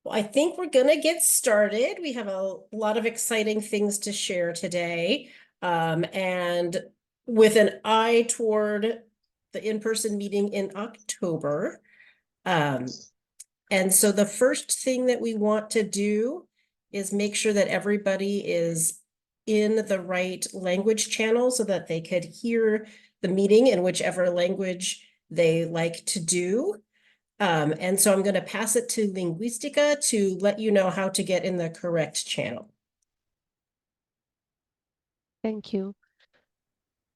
Well, I think we're going to get started. We have a lot of exciting things to share today. And with an eye toward the in-person meeting in October. And so the first thing that we want to do is make sure that everybody is in the right language channel so that they could hear the meeting in whichever language they like to do. And so I'm going to pass it to Linguistica to let you know how to get in the correct channel. Thank you.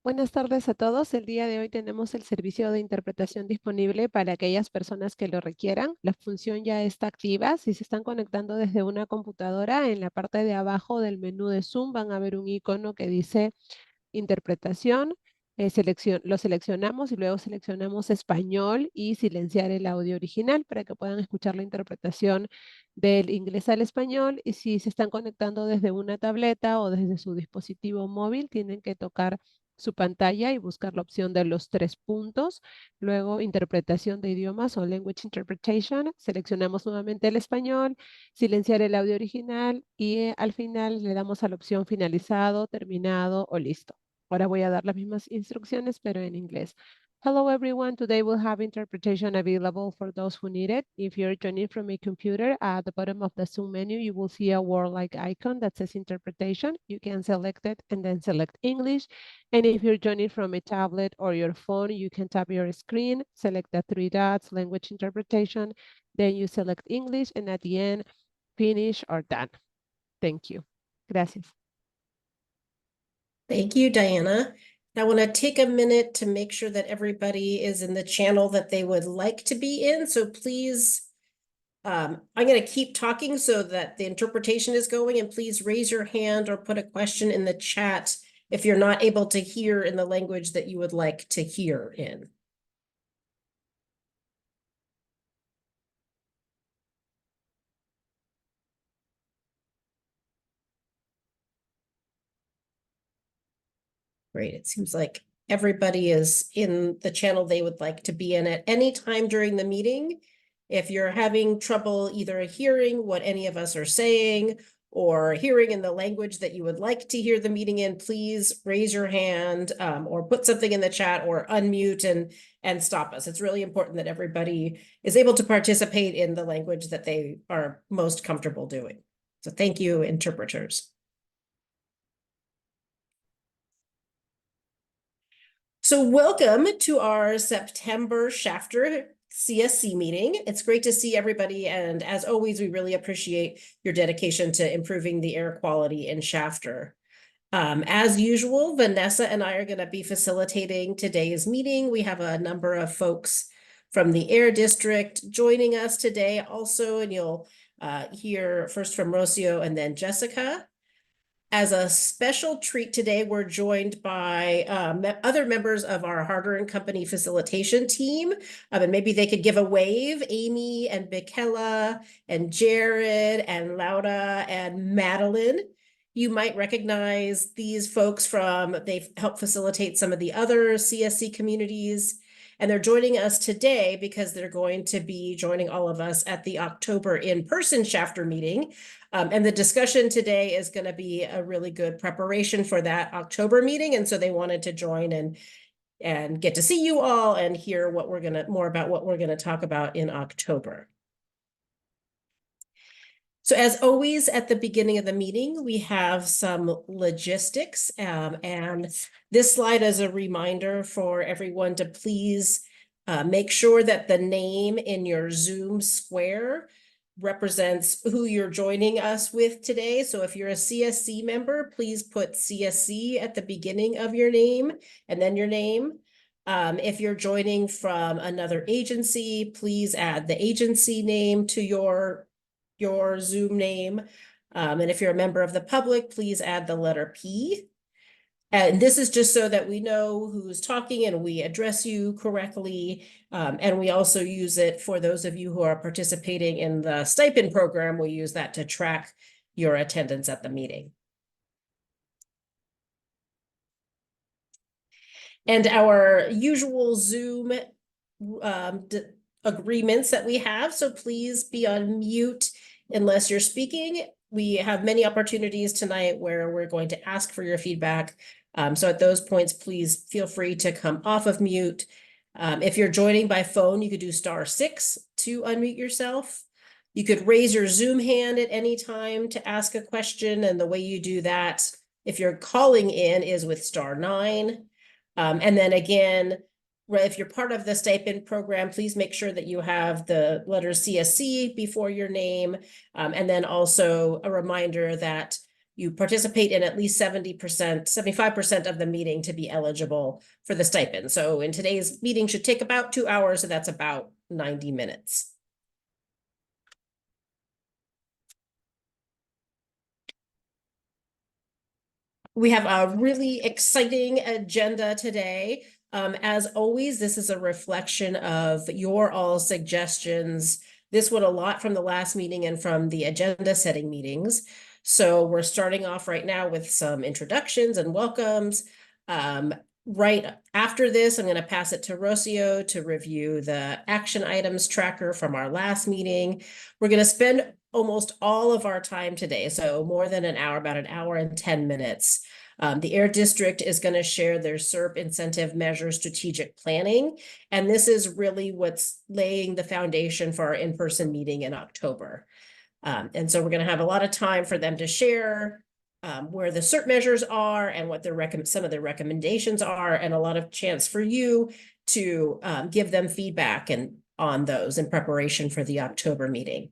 Buenas tardes a todos. El día de hoy tenemos el servicio de interpretación disponible para aquellas personas que lo requieran. La función ya está activa. Si se están conectando desde una computadora, en la parte de abajo del menú de Zoom van a ver un icono que dice interpretación. Lo seleccionamos y luego seleccionamos español y silenciar el audio original para que puedan escuchar la interpretación del inglés al español. Y si se están conectando desde una tableta o desde su dispositivo móvil, tienen que tocar su pantalla y buscar la opción de los 3 puntos. Luego, interpretación de idiomas o language interpretation. Seleccionamos nuevamente el español, silenciar el audio original y al final le damos a la opción finalizado, terminado o listo. Ahora voy a dar las mismas instrucciones, pero en inglés. Hello, everyone. Today we'll have interpretation available for those who need it. If you're joining from a computer, at the bottom of the Zoom menu, you will see a word-like icon that says interpretation. You can select it and then select English. And if you're joining from a tablet or your phone, you can tap your screen, select the 3 dots, language interpretation, then you select English, and at the end, finish or done. Thank you. Gracias. Thank you, Diana. I want to take a minute to make sure that everybody is in the channel that they would like to be in. So please, I'm going to keep talking so that the interpretation is going, and please raise your hand or put a question in the chat if you're not able to hear in the language that you would like to hear in. Great. It seems like everybody is in the channel they would like to be in at any time during the meeting. If you're having trouble either hearing what any of us are saying or hearing in the language that you would like to hear the meeting in, please raise your hand or put something in the chat or unmute and stop us. It's really important that everybody is able to participate in the language that they are most comfortable doing. So thank you, interpreters. So welcome to our September Shafter CSC meeting. It's great to see everybody. And as always, we really appreciate your dedication to improving the air quality in Shafter. As usual, Vanessa and I are going to be facilitating today's meeting. We have a number of folks from the Air District joining us today also, and you'll hear first from Rocio and then Jessica. As a special treat today, we're joined by other members of our Harder and Company facilitation team. And maybe they could give a wave. Amy and Michaela and Jared and Laura and Madeline. You might recognize these folks they've helped facilitate some of the other CSC communities. And they're joining us today because they're going to be joining all of us at the October in-person Shafter meeting. And the discussion today is going to be a really good preparation for that October meeting. And so they wanted to join and get to see you all and hear more about what we're going to talk about in October. So as always, at the beginning of the meeting, we have some logistics. And this slide is a reminder for everyone to please make sure that the name in your Zoom square represents who you're joining us with today. So if you're a CSC member, please put CSC at the beginning of your name and then your name. If you're joining from another agency, please add the agency name to your Zoom name. And if you're a member of the public, please add the letter P. And this is just so that we know who's talking and we address you correctly. And we also use it for those of you who are participating in the stipend program. We use that to track your attendance at the meeting. And our usual Zoom agreements that we have. So please be on mute unless you're speaking. We have many opportunities tonight where we're going to ask for your feedback. So at those points, please feel free to come off of mute. If you're joining by phone, you could do *6 to unmute yourself. You could raise your Zoom hand at any time to ask a question, and the way you do that, if you're calling in, is with *9. And then again, if you're part of the stipend program, please make sure that you have the letter CSC before your name. And then also a reminder that you participate in at least 70%, 75% of the meeting to be eligible for the stipend. So in today's meeting should take about 2 hours, so that's about 90 minutes. We have a really exciting agenda today. As always, this is a reflection of your all suggestions. This one a lot from the last meeting and from the agenda setting meetings. So we're starting off right now with some introductions and welcomes. Right after this, I'm going to pass it to Rocio to review the action items tracker from our last meeting. We're going to spend almost all of our time today, so more than an hour, about an hour and 10 minutes. The Air District is going to share their SERP incentive measure strategic planning, and this is really what's laying the foundation for our in-person meeting in October. And so we're going to have a lot of time for them to share where the SERP measures are and what some of their recommendations are, and a lot of chance for you to give them feedback on those in preparation for the October meeting.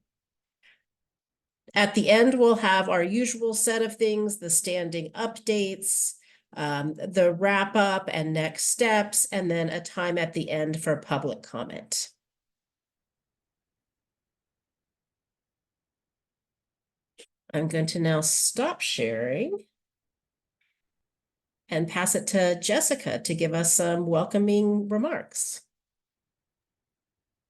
At the end, we'll have our usual set of things, the standing updates, the wrap up and next steps, and then a time at the end for public comment. I'm going to now stop sharing and pass it to Jessica to give us some welcoming remarks.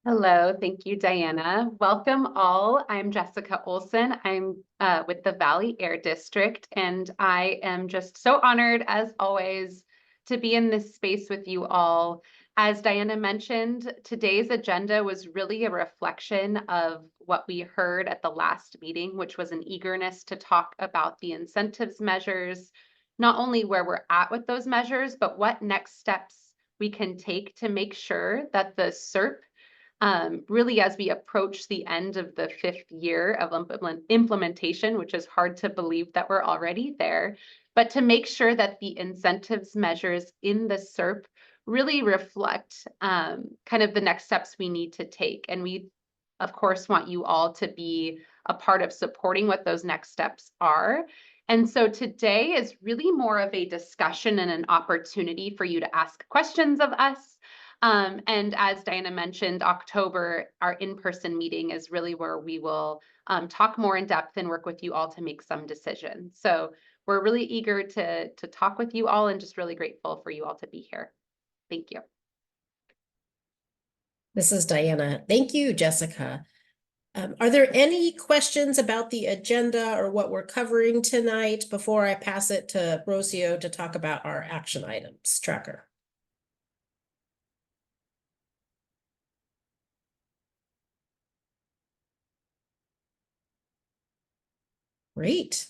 Hello, thank you, Diana. Welcome all. I'm Jessica Olson. I'm with the Valley Air District, and I am just so honored, as always, to be in this space with you all. As Diana mentioned, today's agenda was really a reflection of what we heard at the last meeting, which was an eagerness to talk about the incentives measures, not only where we're at with those measures, but what next steps we can take to make sure that the SERP really, as we approach the end of the 5th year of implementation, which is hard to believe that we're already there, but to make sure that the incentives measures in the SERP really reflect kind of the next steps we need to take. And we, of course, want you all to be a part of supporting what those next steps are. And so today is really more of a discussion and an opportunity for you to ask questions of us. And as Diana mentioned, October, our in-person meeting is really where we will talk more in depth and work with you all to make some decisions. So we're really eager to talk with you all and just really grateful for you all to be here. Thank you. This is Diana. Thank you, Jessica. Are there any questions about the agenda or what we're covering tonight before I pass it to Rocio to talk about our action items tracker? Great.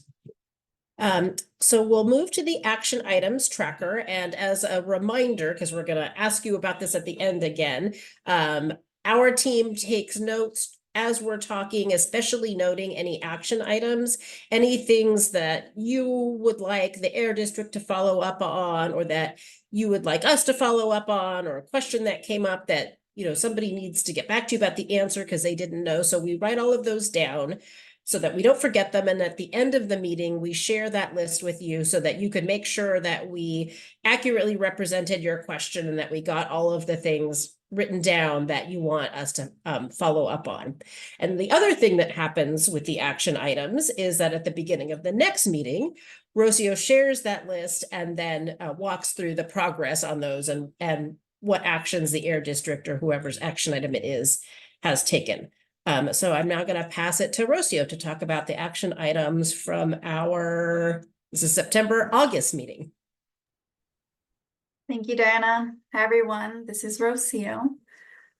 So we'll move to the action items tracker. And as a reminder, because we're going to ask you about this at the end again, our team takes notes as we're talking, especially noting any action items, any things that you would like the Air District to follow up on, or that you would like us to follow up on, or a question that came up that somebody needs to get back to you about the answer because they didn't know. So we write all of those down so that we don't forget them. And at the end of the meeting, we share that list with you so that you could make sure that we accurately represented your question and that we got all of the things written down that you want us to follow up on. And the other thing that happens with the action items is that at the beginning of the next meeting, Rocio shares that list and then walks through the progress on those and what actions the Air District or whoever's action item it is has taken. So I'm now going to pass it to Rocio to talk about the action items from this is September-August meeting. Thank you, Diana. Hi, everyone. This is Rocio. I'm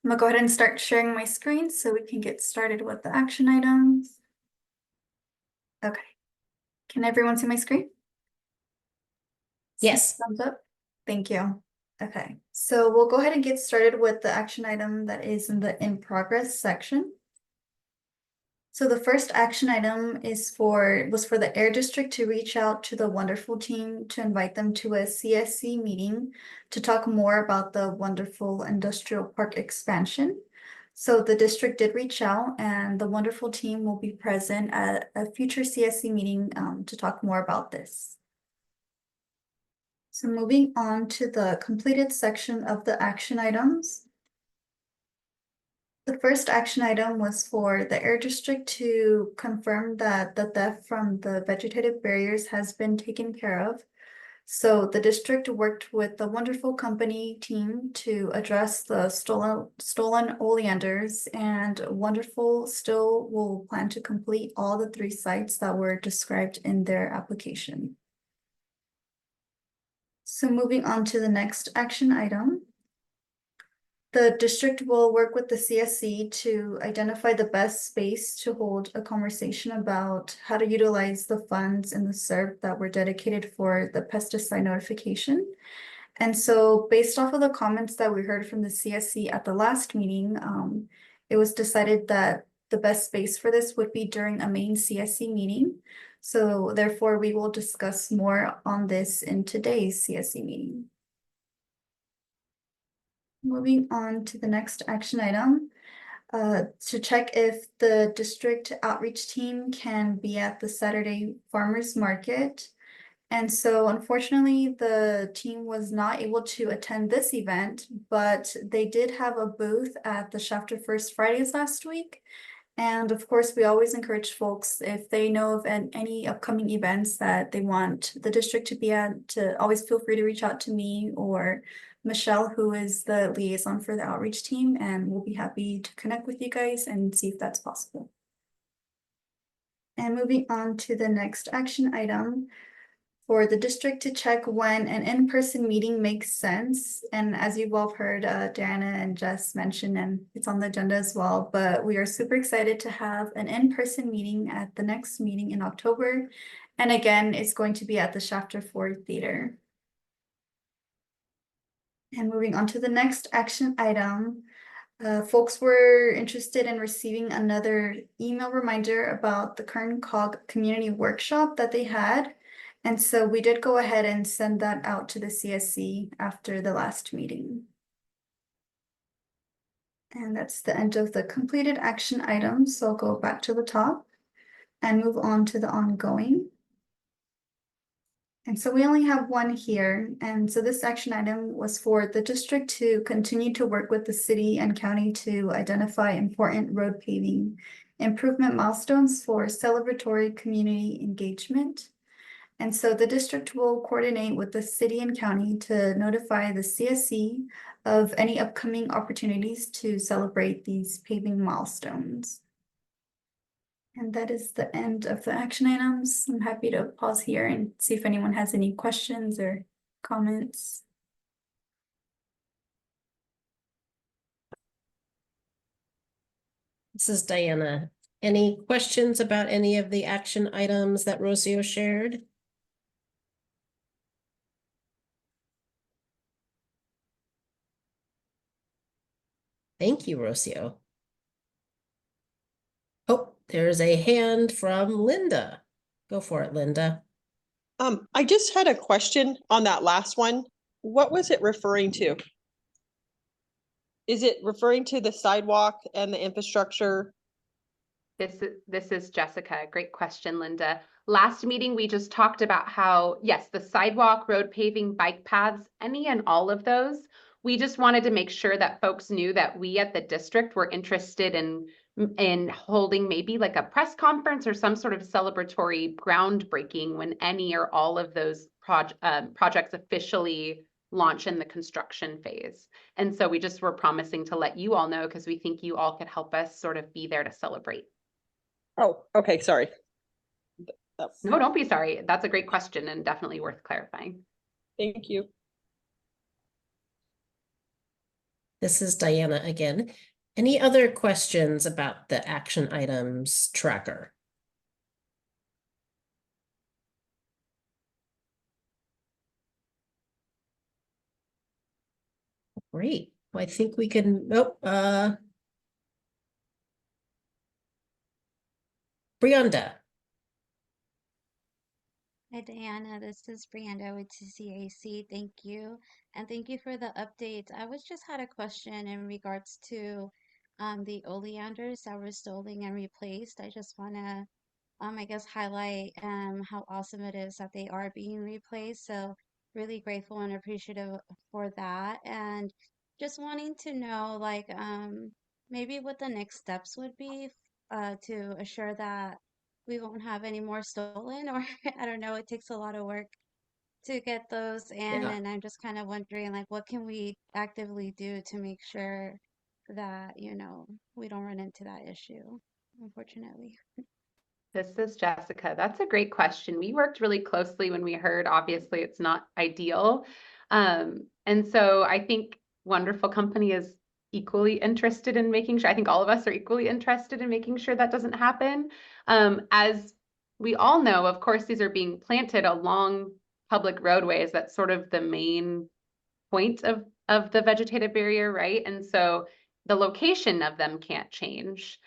gonna go ahead and start sharing my screen so we can get started with the action items. Okay. Can everyone see my screen? Yes. Thumbs up. Thank you. Okay, so we'll go ahead and get started with the action item that is in the in progress section. So the first action item was for the Air District to reach out to the wonderful team to invite them to a CSC meeting to talk more about the wonderful industrial park expansion. So the district did reach out, and the wonderful team will be present at a future CSC meeting to talk more about this. So moving on to the completed section of the action items. The first action item was for the Air District to confirm that the theft from the vegetative barriers has been taken care of. So the district worked with the wonderful company team to address the stolen oleanders, and Wonderful still will plan to complete all the 3 sites that were described in their application. So moving on to the next action item. The district will work with the CSC to identify the best space to hold a conversation about how to utilize the funds in the SERP that were dedicated for the pesticide notification. And so based off of the comments that we heard from the CSC at the last meeting, it was decided that the best space for this would be during a main CSC meeting. So therefore, we will discuss more on this in today's CSC meeting. Moving on to the next action item, to check if the district outreach team can be at the Saturday farmers market. And so unfortunately, the team was not able to attend this event, but they did have a booth at the Shafter First Fridays last week. And of course, we always encourage folks, if they know of any upcoming events that they want the district to be at, to always feel free to reach out to me or Michelle, who is the liaison for the outreach team, and we'll be happy to connect with you guys and see if that's possible. And moving on to the next action item, for the district to check when an in-person meeting makes sense. And as you've all heard, Diana and Jess mentioned, and it's on the agenda as well, but we are super excited to have an in-person meeting at the next meeting in October. And again, it's going to be at the Shafter Ford Theater. And moving on to the next action item, folks were interested in receiving another email reminder about the Kern Cog community workshop that they had. And so we did go ahead and send that out to the CSC after the last meeting. And that's the end of the completed action items. So I'll go back to the top and move on to the ongoing. And so we only have one here. And so this action item was for the district to continue to work with the city and county to identify important road paving improvement milestones for celebratory community engagement. And so the district will coordinate with the city and county to notify the CSC of any upcoming opportunities to celebrate these paving milestones. And that is the end of the action items. I'm happy to pause here and see if anyone has any questions or comments. This is Diana. Any questions about any of the action items that Rocio shared? Thank you, Rocio. Oh, there's a hand from Linda. Go for it, Linda. I just had a question on that last one. What was it referring to? Is it referring to the sidewalk and the infrastructure? This is Jessica. Great question, Linda. Last meeting, we just talked about how, yes, the sidewalk, road paving, bike paths, any and all of those. We just wanted to make sure that folks knew that we at the district were interested in holding maybe like a press conference or some sort of celebratory groundbreaking when any or all of those projects officially launch in the construction phase. And so we just were promising to let you all know because we think you all could help us sort of be there to celebrate. Oh, okay, sorry. No, don't be sorry. That's a great question and definitely worth clarifying. Thank you. This is Diana again. Any other questions about the action items tracker? Great. Well, I think we can, Brianda. Hi, Diana. This is Brianda with CSC. Thank you. And thank you for the updates. I was just had a question in regards to the oleanders that were stolen and replaced. I just want to I guess highlight how awesome it is that they are being replaced. So really grateful and appreciative for that. And just wanting to know like maybe what the next steps would be to assure that we won't have any more stolen or I don't know, it takes a lot of work to get those in Yeah. and I'm just kind of wondering like what can we actively do to make sure that, you know, we don't run into that issue, unfortunately. This is Jessica. That's a great question. We worked really closely when we heard, obviously, it's not ideal. And so I think Wonderful Company is equally interested in making sure, I think all of us are equally interested in making sure that doesn't happen. As we all know, of course, these are being planted along public roadways. That's sort of the main point of the vegetative barrier, right? And so the location of them can't change.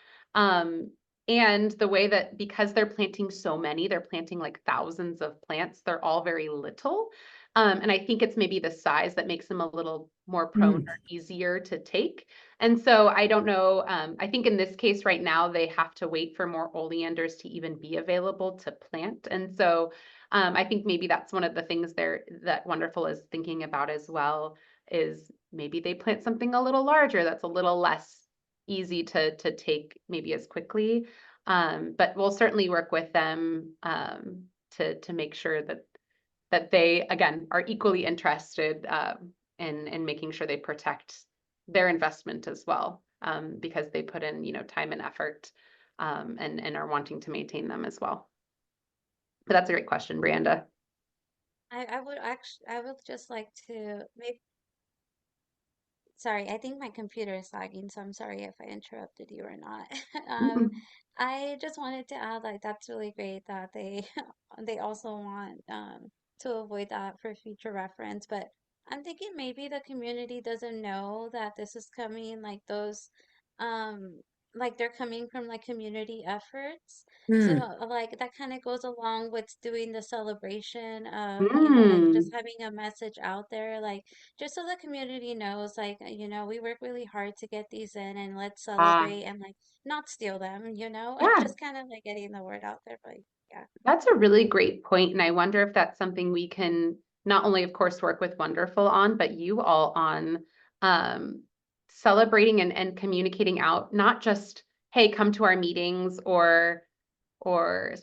And the way that, because they're planting so many, they're planting like thousands of plants, they're all very little. And I think it's maybe the size that makes them a little more prone or easier to take. And so I don't know, I think in this case right now, they have to wait for more oleanders to even be available to plant. And so I think maybe that's one of the things there that Wonderful is thinking about as well, is maybe they plant something a little larger that's a little less easy to take maybe as quickly. But we'll certainly work with them to make sure that they, again, are equally interested in making sure they protect their investment as well, because they put in, you know, time and effort and are wanting to maintain them as well. But that's a great question, Brianda. I would just like to maybe, sorry, I think my computer is lagging, so I'm sorry if I interrupted you or not. I just wanted to add, like, that's really great that they they also want to avoid that for future reference. But I'm thinking maybe the community doesn't know that this is coming, um, like they're coming from like community efforts. So like that kind of goes along with doing the celebration of, you know, like just having a message out there, like just so the community knows, like, you know, we work really hard to get these in and let's celebrate and like not steal them, you know, Yeah. just kind of like getting the word out there. But yeah. That's a really great point, and I wonder if that's something we can not only, of course, work with Wonderful on, but you all on celebrating and communicating out, not just, hey, come to our meetings or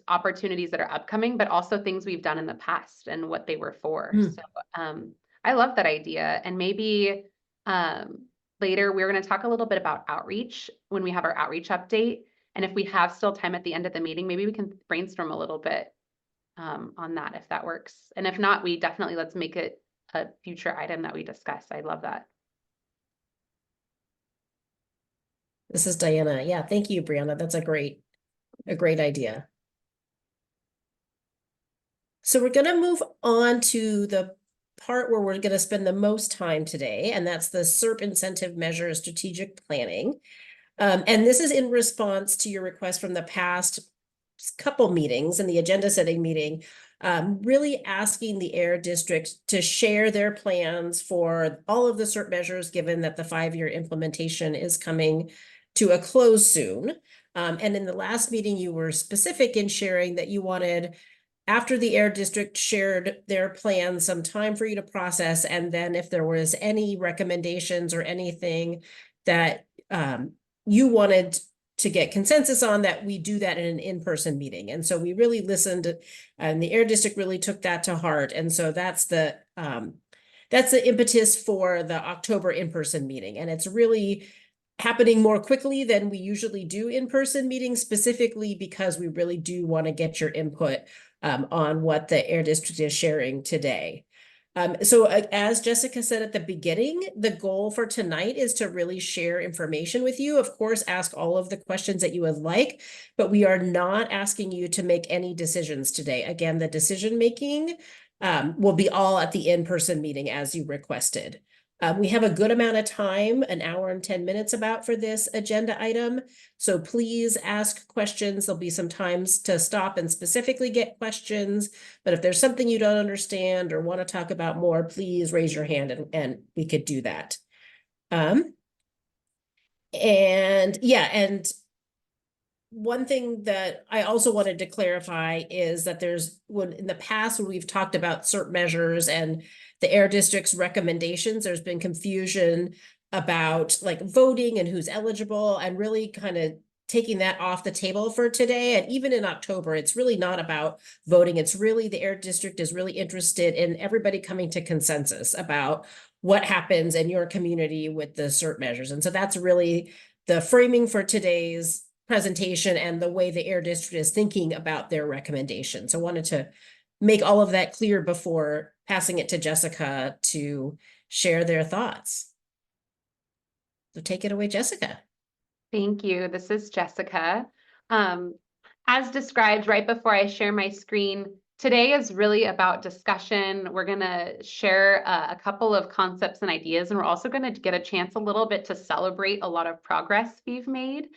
opportunities that are upcoming, but also things we've done in the past and what they were for. So I love that idea. And maybe later we're going to talk a little bit about outreach when we have our outreach update. And if we have still time at the end of the meeting, maybe we can brainstorm a little bit on that if that works. And if not, we definitely let's make it a future item that we discuss. I love that. This is Diana. Yeah, thank you, Brianna. That's a great idea. So we're going to move on to the part where we're going to spend the most time today, and that's the SERP incentive measure strategic planning. And this is in response to your request from the past couple meetings and the agenda setting meeting, really asking the AIR district to share their plans for all of the SERP measures, given that the 5-year implementation is coming to a close soon. And in the last meeting, you were specific in sharing that you wanted, after the AIR district shared their plan, some time for you to process, and then if there was any recommendations or anything that you wanted to get consensus on, that we do that in an in-person meeting. And so we really listened, and the AIR district really took that to heart. And so that's the impetus for the October in-person meeting. And it's really happening more quickly than we usually do in-person meetings, specifically because we really do want to get your input on what the AIR district is sharing today. So as Jessica said at the beginning, the goal for tonight is to really share information with you. Of course, ask all of the questions that you would like, but we are not asking you to make any decisions today. Again, the decision making will be all at the in-person meeting as you requested. We have a good amount of time, an hour and 10 minutes about for this agenda item. So please ask questions. There'll be some times to stop and specifically get questions. But if there's something you don't understand or want to talk about more, please raise your hand and we could do that. And yeah, and one thing that I also wanted to clarify is that when in the past, when we've talked about CERT measures and the Air District's recommendations, there's been confusion about like voting and who's eligible, and really kind of taking that off the table for today. And even in October, it's really not about voting. It's really the Air District is really interested in everybody coming to consensus about what happens in your community with the CERT measures. And so that's really the framing for today's presentation and the way the Air District is thinking about their recommendations. So I wanted to make all of that clear before passing it to Jessica to share their thoughts. So take it away, Jessica. Thank you. This is Jessica. As described right before I share my screen, today is really about discussion. We're going to share a couple of concepts and ideas, and we're also going to get a chance a little bit to celebrate a lot of progress we've made.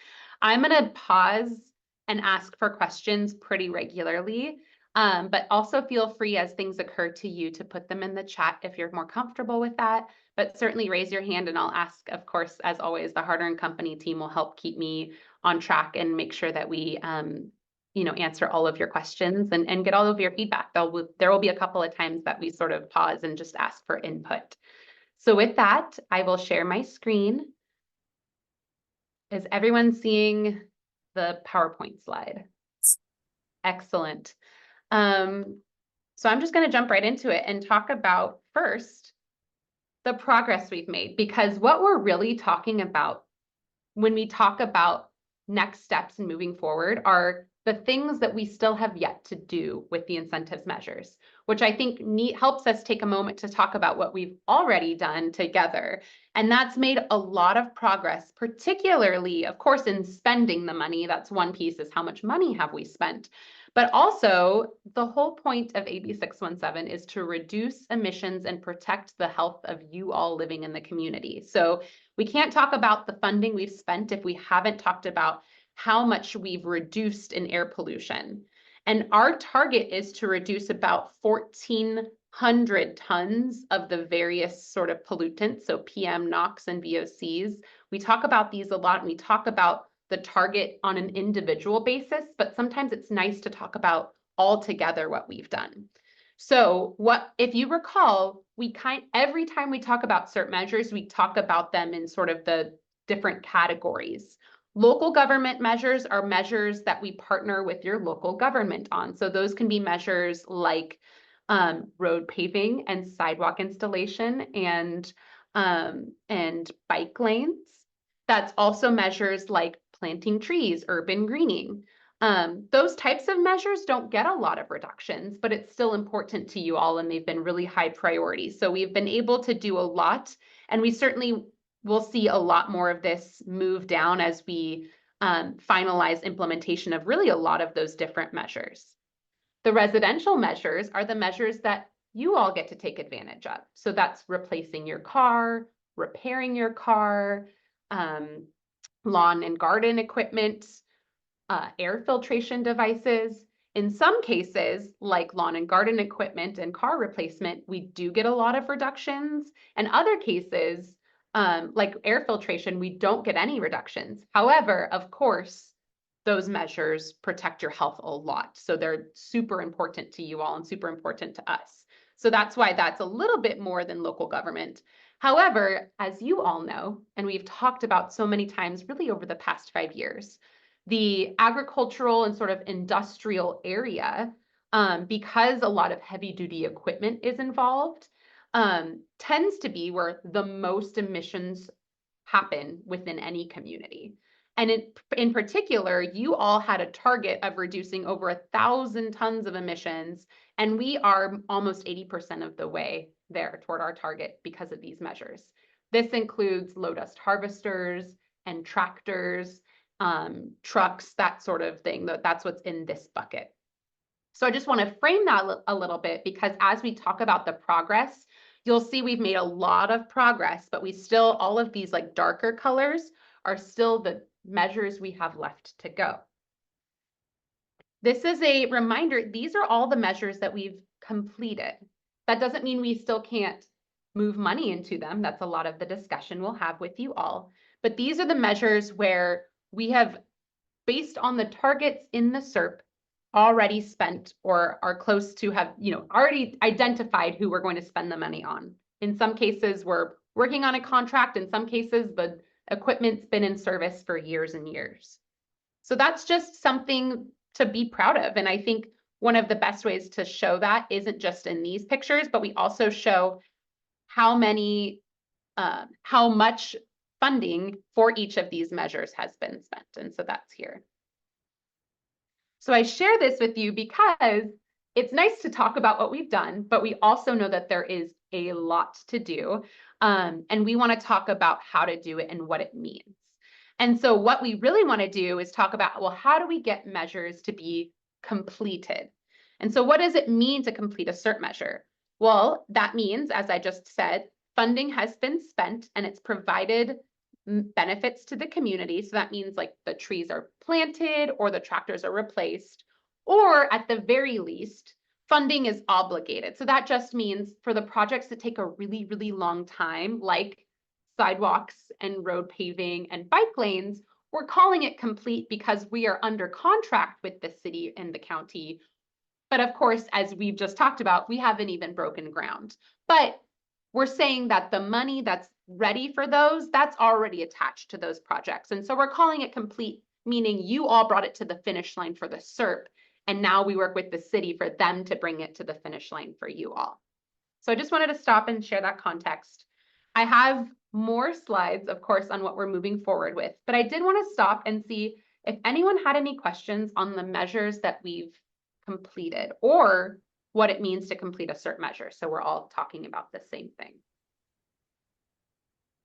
I'm going to pause and ask for questions pretty regularly, but also feel free as things occur to you to put them in the chat if you're more comfortable with that. But certainly raise your hand and I'll ask. Of course, as always, the Harder and Company team will help keep me on track and make sure that we answer all of your questions and get all of your feedback. There will be a couple of times that we sort of pause and just ask for input. So with that, I will share my screen. Is everyone seeing the PowerPoint slide? Excellent. So I'm just going to jump right into it and talk about first the progress we've made, because what we're really talking about when we talk about next steps and moving forward are the things that we still have yet to do with the incentives measures, which I think helps us take a moment to talk about what we've already done together. And that's made a lot of progress, particularly, of course, in spending the money. That's one piece, is how much money have we spent? But also, the whole point of AB 617 is to reduce emissions and protect the health of you all living in the community. So we can't talk about the funding we've spent if we haven't talked about how much we've reduced in air pollution. And our target is to reduce about 1,400 tons of the various sort of pollutants, so PM, NOx, and VOCs. We talk about these a lot, and we talk about the target on an individual basis, but sometimes it's nice to talk about all together what we've done. So if you recall, every time we talk about CERT measures, we talk about them in sort of the different categories. Local government measures are measures that we partner with your local government on. So those can be measures like road paving and sidewalk installation and bike lanes. That's also measures like planting trees, urban greening. Those types of measures don't get a lot of reductions, but it's still important to you all, and they've been really high priority. So we've been able to do a lot, and we certainly will see a lot more of this move down as we finalize implementation of really a lot of those different measures. The residential measures are the measures that you all get to take advantage of. So that's replacing your car, repairing your car, lawn and garden equipment, air filtration devices. In some cases, like lawn and garden equipment and car replacement, we do get a lot of reductions. And other cases, like air filtration, we don't get any reductions. However, of course, those measures protect your health a lot. So they're super important to you all and super important to us. So that's why that's a little bit more than local government. However, as you all know, and we've talked about so many times really over the past 5 years, the agricultural and sort of industrial area, because a lot of heavy duty equipment is involved, tends to be where the most emissions happen within any community. And in particular, you all had a target of reducing over 1,000 tons of emissions, and we are almost 80% of the way there toward our target because of these measures. This includes low dust harvesters and tractors, trucks, that sort of thing. That's what's in this bucket. So I just want to frame that a little bit, because as we talk about the progress, you'll see we've made a lot of progress, but we still, all of these like darker colors are still the measures we have left to go. This is a reminder, these are all the measures that we've completed. That doesn't mean we still can't move money into them. That's a lot of the discussion we'll have with you all. But these are the measures where we have, based on the targets in the SERP, already spent or are close to have, already identified who we're going to spend the money on. In some cases, we're working on a contract. In some cases, the equipment's been in service for years and years. So that's just something to be proud of. And I think one of the best ways to show that isn't just in these pictures, but we also show how much funding for each of these measures has been spent. And so that's here. So I share this with you because it's nice to talk about what we've done, but we also know that there is a lot to do. And we want to talk about how to do it and what it means. And so what we really want to do is talk about, well, how do we get measures to be completed? And so what does it mean to complete a CERT measure? Well, that means, as I just said, funding has been spent and it's provided benefits to the community. So that means like the trees are planted or the tractors are replaced, or at the very least, funding is obligated. So that just means for the projects that take a really, really long time, like sidewalks and road paving and bike lanes, we're calling it complete because we are under contract with the city and the county. But of course, as we've just talked about, we haven't even broken ground. But we're saying that the money that's ready for those, that's already attached to those projects. And so we're calling it complete, meaning you all brought it to the finish line for the SERP. And now we work with the city for them to bring it to the finish line for you all. So I just wanted to stop and share that context. I have more slides, of course, on what we're moving forward with, but I did want to stop and see if anyone had any questions on the measures that we've completed or what it means to complete a CERT measure. So we're all talking about the same thing.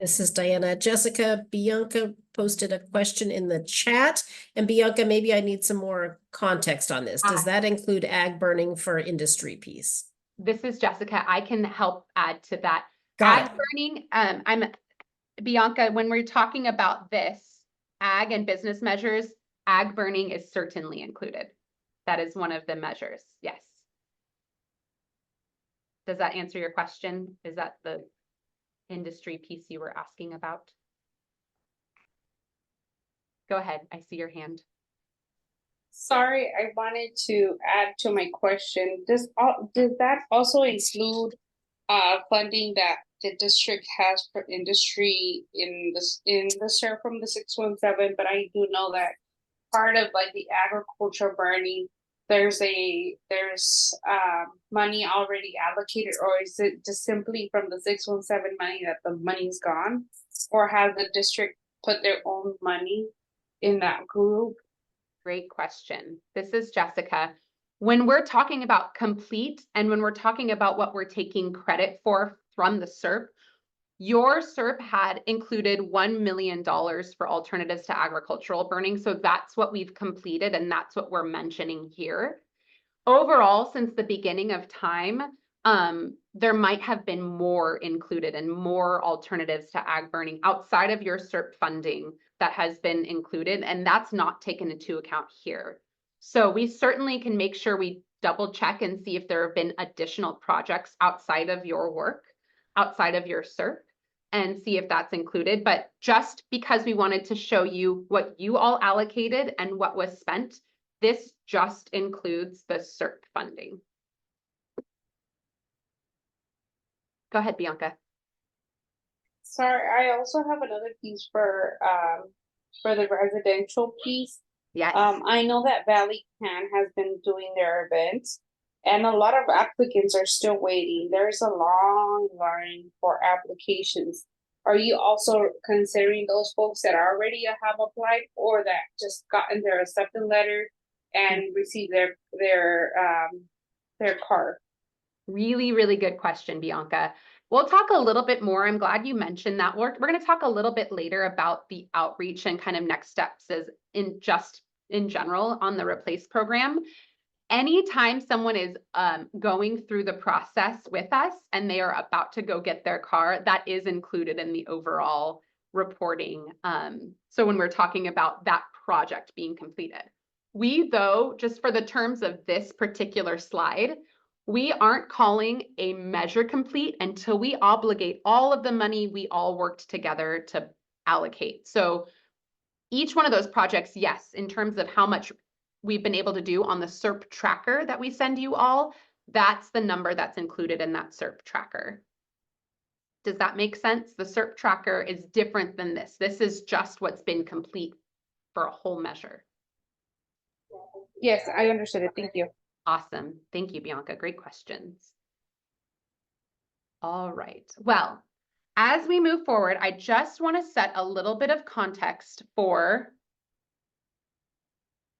This is Diana. Jessica, Bianca posted a question in the chat. And Bianca, maybe I need some more context on this. Does that include ag burning for industry piece? This is Jessica. I can help add to that. Got Ag burning, Bianca, when we're talking about this, ag and business measures, ag burning is certainly included. That is one of the measures, yes. Does that answer your question? Is that the industry piece you were asking about? Go ahead, I see your hand. Sorry, I wanted to add to my question. Does that also include funding that the district has for industry in the SERP from the 617? But I do know that part of like the agriculture burning, there's money already allocated, or is it just simply from the 617 money that the money's gone, or has the district put their own money in that group? Great question. This is Jessica. When we're talking about complete and when we're talking about what we're taking credit for from the SERP, your SERP had included $1 million for alternatives to agricultural burning. So that's what we've completed and that's what we're mentioning here. Overall, since the beginning of time, there might have been more included and more alternatives to ag burning outside of your SERP funding that has been included, and that's not taken into account here. So we certainly can make sure we double check and see if there have been additional projects outside of your work, outside of your SERP, and see if that's included. But just because we wanted to show you what you all allocated and what was spent, this just includes the SERP funding. Go ahead, Bianca. Sorry, I also have another piece for the residential piece. Yes. I know that Valley Can has been doing their events, and a lot of applicants are still waiting. There's a long line for applications. Are you also considering those folks that already have applied or that just gotten their acceptance letter and received their card? Really, really good question, Bianca. We'll talk a little bit more. I'm glad you mentioned that. We're going to talk a little bit later about the outreach and kind of next steps as in general on the Replace program. anytime someone is going through the process with us and they are about to go get their car, that is included in the overall reporting. So when we're talking about that project being completed. We, though, just for the terms of this particular slide, we aren't calling a measure complete until we obligate all of the money we all worked together to allocate. So each one of those projects, yes, in terms of how much we've been able to do on the SERP tracker that we send you all, that's the number that's included in that SERP tracker. Does that make sense? The SERP tracker is different than this. This is just what's been complete for a whole measure. Yes, I understood it. Thank you. Awesome. Thank you, Bianca. Great questions. All right. Well, as we move forward, I just want to set a little bit of context for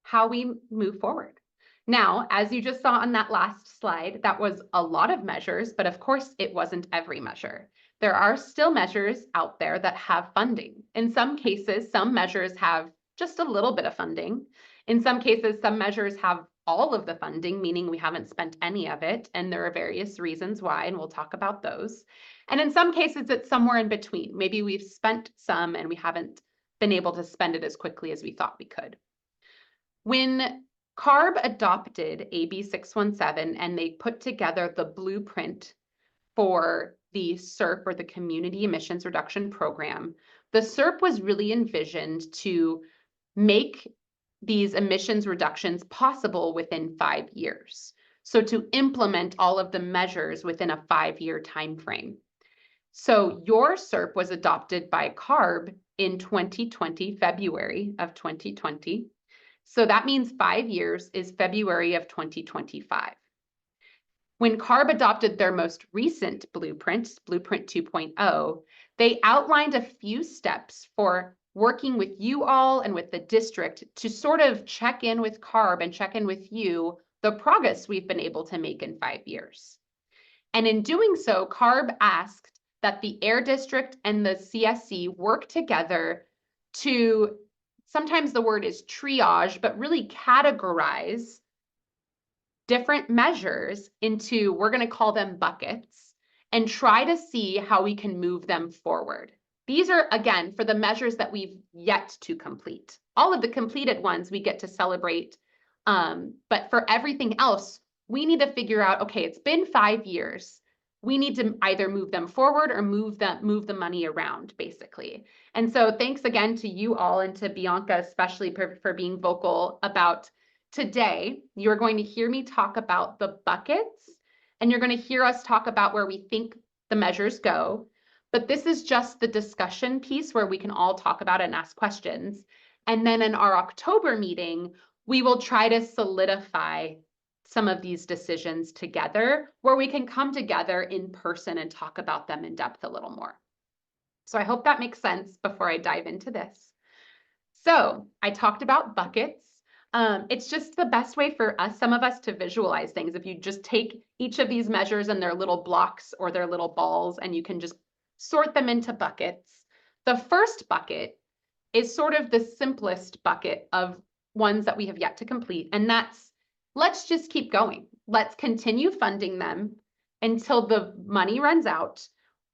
how we move forward. Now, as you just saw on that last slide, that was a lot of measures, but of course it wasn't every measure. There are still measures out there that have funding. In some cases, some measures have just a little bit of funding. In some cases, some measures have all of the funding, meaning we haven't spent any of it, and there are various reasons why, and we'll talk about those. And in some cases, it's somewhere in between. Maybe we've spent some and we haven't been able to spend it as quickly as we thought we could. When CARB adopted AB 617 and they put together the blueprint for the SERP, or the Community Emissions Reduction Program, the SERP was really envisioned to make these emissions reductions possible within 5 years. So to implement all of the measures within a 5-year time frame. So your SERP was adopted by CARB in 2020, February of 2020. So that means 5 years is February of 2025. When CARB adopted their most recent blueprint, Blueprint 2.0, they outlined a few steps for working with you all and with the district to sort of check in with CARB and check in with you the progress we've been able to make in 5 years. And in doing so, CARB asked that the Air District and the CSC work together to, sometimes the word is triage, but really categorize different measures into, we're going to call them buckets, and try to see how we can move them forward. These are, again, for the measures that we've yet to complete. All of the completed ones we get to celebrate, but for everything else, we need to figure out, okay, it's been 5 years. We need to either move them forward or move the money around, basically. And so thanks again to you all, and to Bianca especially for being vocal about today. You're going to hear me talk about the buckets, and you're going to hear us talk about where we think the measures go. But this is just the discussion piece where we can all talk about it and ask questions. And then in our October meeting, we will try to solidify some of these decisions together, where we can come together in person and talk about them in depth a little more. So I hope that makes sense before I dive into this. So I talked about buckets. It's just the best way for us, some of us, to visualize things. If you just take each of these measures and their little blocks or their little balls, and you can just sort them into buckets. The first bucket is sort of the simplest bucket of ones that we have yet to complete, and that's, let's just keep going. Let's continue funding them until the money runs out,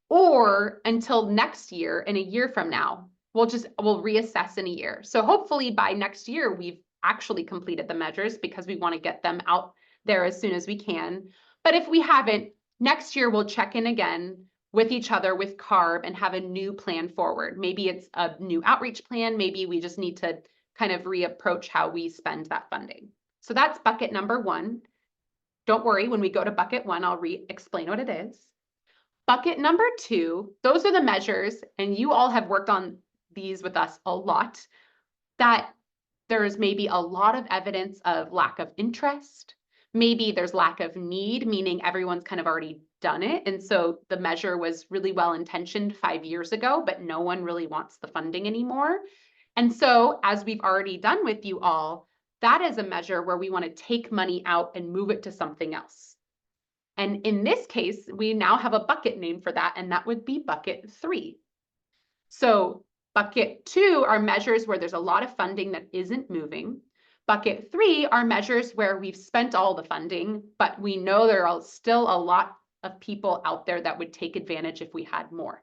or until next year, in a year from now. We'll reassess in a year. So hopefully by next year, we've actually completed the measures, because we want to get them out there as soon as we can. But if we haven't, next year we'll check in again with each other, with CARB, and have a new plan forward. Maybe it's a new outreach plan. Maybe we just need to kind of reapproach how we spend that funding. So that's bucket number 1. Don't worry, when we go to bucket 1, I'll explain what it is. Bucket number 2, those are the measures, and you all have worked on these with us a lot, that there's maybe a lot of evidence of lack of interest. Maybe there's lack of need, meaning everyone's kind of already done it. And so the measure was really well intentioned 5 years ago, but no one really wants the funding anymore. And so, as we've already done with you all, that is a measure where we want to take money out and move it to something else. And in this case, we now have a bucket name for that, and that would be bucket 3. So bucket 2 are measures where there's a lot of funding that isn't moving, Bucket 3 are measures where we've spent all the funding, but we know there are still a lot of people out there that would take advantage if we had more.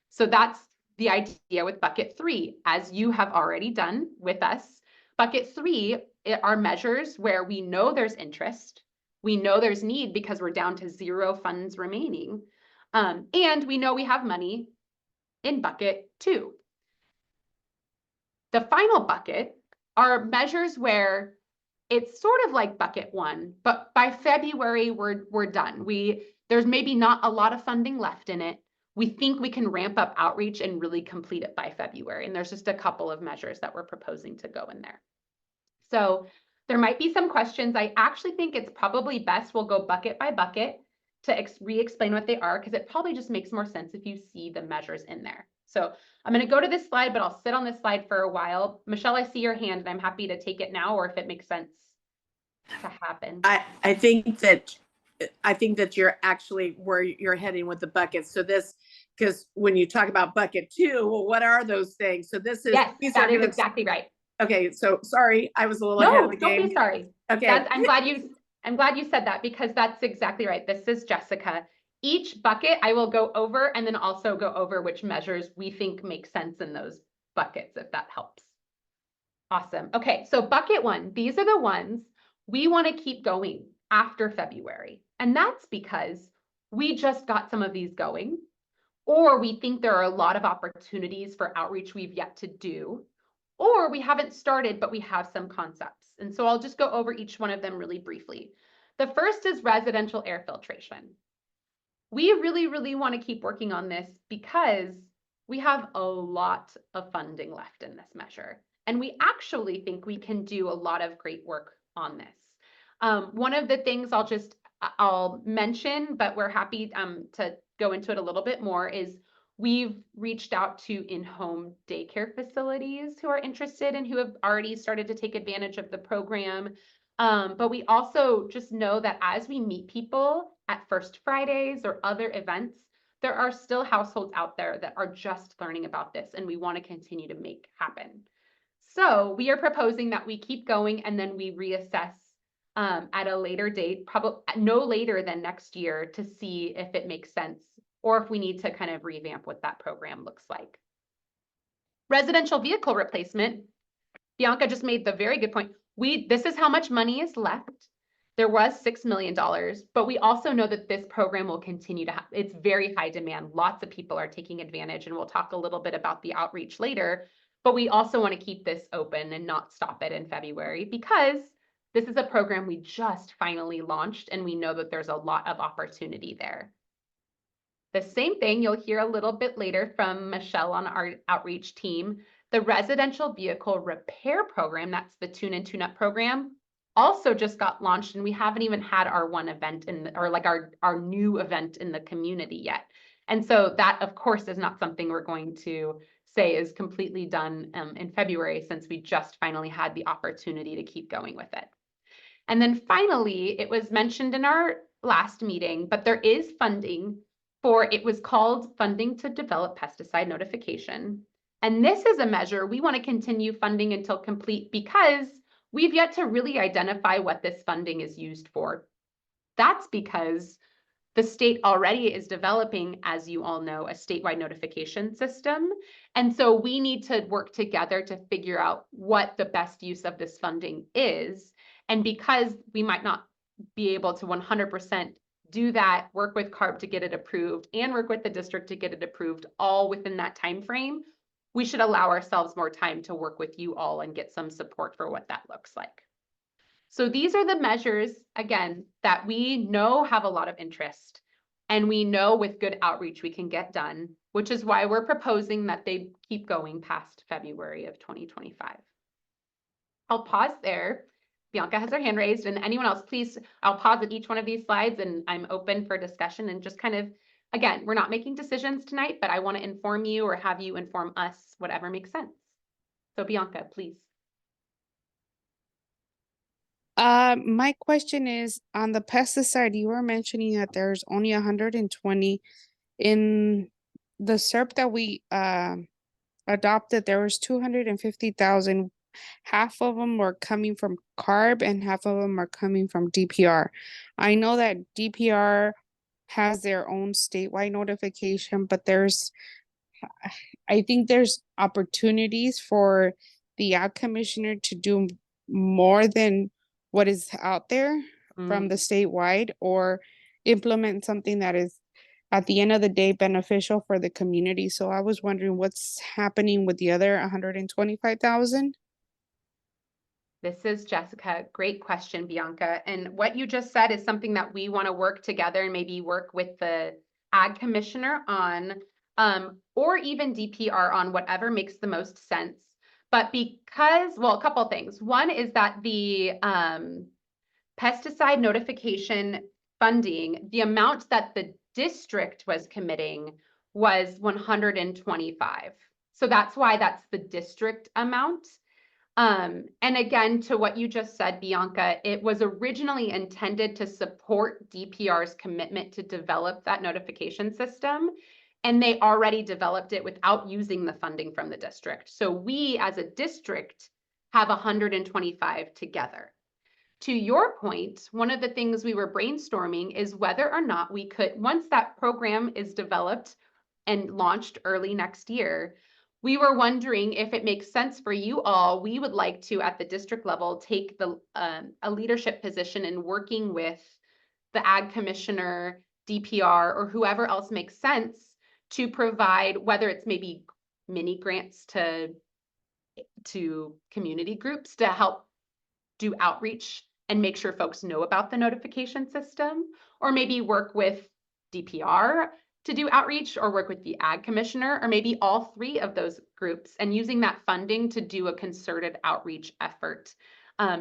So that's the idea with bucket 3, as you have already done with us. Bucket 3 are measures where we know there's interest, we know there's need because we're down to 0 funds remaining, and we know we have money in bucket 2. The final bucket are measures where it's sort of like bucket 1, but by February we're done. There's maybe not a lot of funding left in it. We think we can ramp up outreach and really complete it by February. And there's just a couple of measures that we're proposing to go in there. So there might be some questions. I actually think it's probably best we'll go bucket by bucket to re-explain what they are, because it probably just makes more sense if you see the measures in there. So I'm going to go to this slide, but I'll sit on this slide for a while. Michelle, I see your hand and I'm happy to take it now, or if it makes sense to happen. I think that you're actually where you're heading with the buckets. So this, because when you talk about bucket 2, well, what are those things? So this is, Yes, these that are is exactly right. Okay, so sorry, I was a little ahead of the game. Don't be sorry. Okay. I'm glad you said that, because that's exactly right. This is Jessica. Each bucket I will go over, and then also go over which measures we think make sense in those buckets, if that helps. Awesome. Okay, so bucket 1, these are the ones we want to keep going after February. And that's because we just got some of these going, or we think there are a lot of opportunities for outreach we've yet to do, or we haven't started, but we have some concepts. And so I'll just go over each one of them really briefly. The first is residential air filtration. We really, really want to keep working on this because we have a lot of funding left in this measure. And we actually think we can do a lot of great work on this. One of the things I'll mention, but we're happy to go into it a little bit more, is we've reached out to in-home daycare facilities who are interested and who have already started to take advantage of the program. But we also just know that as we meet people at First Fridays or other events, there are still households out there that are just learning about this, and we want to continue to make happen. So we are proposing that we keep going and then we reassess at a later date, probably no later than next year, to see if it makes sense or if we need to kind of revamp what that program looks like. Residential vehicle replacement, Bianca just made the very good point. This is how much money is left. There was $6 million, but we also know that this program will continue to have, it's very high demand. Lots of people are taking advantage, and we'll talk a little bit about the outreach later, but we also want to keep this open and not stop it in February, because this is a program we just finally launched and we know that there's a lot of opportunity there. The same thing you'll hear a little bit later from Michelle on our outreach team. The residential vehicle repair program, that's the Tune and Tune Up program, also just got launched, and we haven't even had our one event our new event in the community yet. And so that, of course, is not something we're going to say is completely done in February, since we just finally had the opportunity to keep going with it. And then finally, it was mentioned in our last meeting, but there is funding for, it was called Funding to Develop Pesticide Notification. And this is a measure we want to continue funding until complete, because we've yet to really identify what this funding is used for. That's because the state already is developing, as you all know, a statewide notification system. And so we need to work together to figure out what the best use of this funding is. And because we might not be able to 100% do that, work with CARB to get it approved and work with the district to get it approved all within that time frame, we should allow ourselves more time to work with you all and get some support for what that looks like. So these are the measures, again, that we know have a lot of interest, and we know with good outreach we can get done, which is why we're proposing that they keep going past February of 2025. I'll pause there. Bianca has her hand raised, and anyone else, please, I'll pause at each one of these slides and I'm open for discussion, and just kind of, again, we're not making decisions tonight, but I want to inform you or have you inform us, whatever makes sense. So Bianca, please. My question is, on the pesticide, you were mentioning that there's only 120 in the SERP that we adopted. There was 250,000. half of them are coming from CARB and half of them are coming from DPR. I know that DPR has their own statewide notification, but I think there's opportunities for the Ag Commissioner to do more than what is out there from the statewide, or implement something that is at the end of the day beneficial for the community. So I was wondering what's happening with the other 125,000. This is Jessica. Great question, Bianca. And what you just said is something that we want to work together and maybe work with the Ag Commissioner on, or even DPR on, whatever makes the most sense. But because, well, a couple things. One is that the pesticide notification funding, the amount that the district was committing was 125. So that's why that's the district amount. And again, to what you just said, Bianca, it was originally intended to support DPR's commitment to develop that notification system. And they already developed it without using the funding from the district. So we as a district have 125 together. To your point, one of the things we were brainstorming is whether or not we could, once that program is developed and launched early next year, we were wondering if it makes sense for you all. We would like to, at the district level, take a leadership position in working with the Ag Commissioner, DPR, or whoever else makes sense to provide, whether it's maybe mini grants to community groups to help do outreach and make sure folks know about the notification system, or maybe work with DPR to do outreach, or work with the Ag Commissioner, or maybe all three of those groups, and using that funding to do a concerted outreach effort.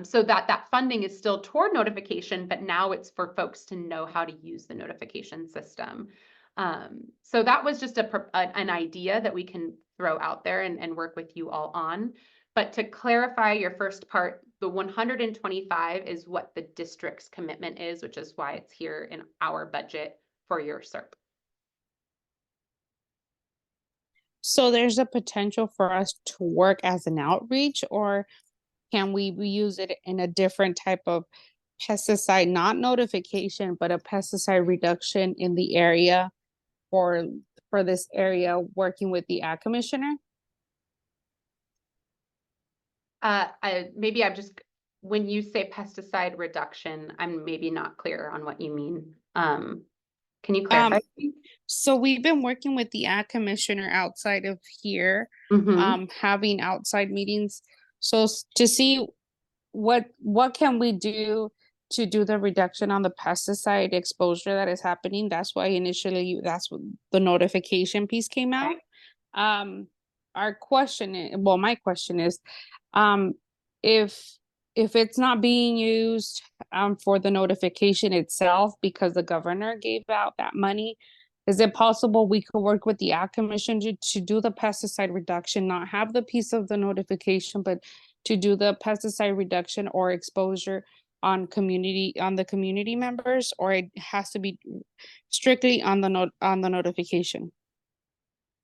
So that funding is still toward notification, but now it's for folks to know how to use the notification system. So that was just an idea that we can throw out there and work with you all on. But to clarify your first part, the 125 is what the district's commitment is, which is why it's here in our budget for your SERP. So there's a potential for us to work as an outreach, or can we use it in a different type of pesticide, not notification, but a pesticide reduction in the area for this area, working with the Ag Commissioner? Maybe I'm just, when you say pesticide reduction, I'm maybe not clear on what you mean. Can you clarify? So we've been working with the Ag Commissioner outside of here, having outside meetings. So to see what can we do to do the reduction on the pesticide exposure that is happening. That's why initially that's what the notification piece came out. Our question is, well, my question is, if it's not being used for the notification itself because the governor gave out that money, is it possible we could work with the Ag Commission to do the pesticide reduction, not have the piece of the notification, but to do the pesticide reduction or exposure on the community members, or it has to be strictly on the notification?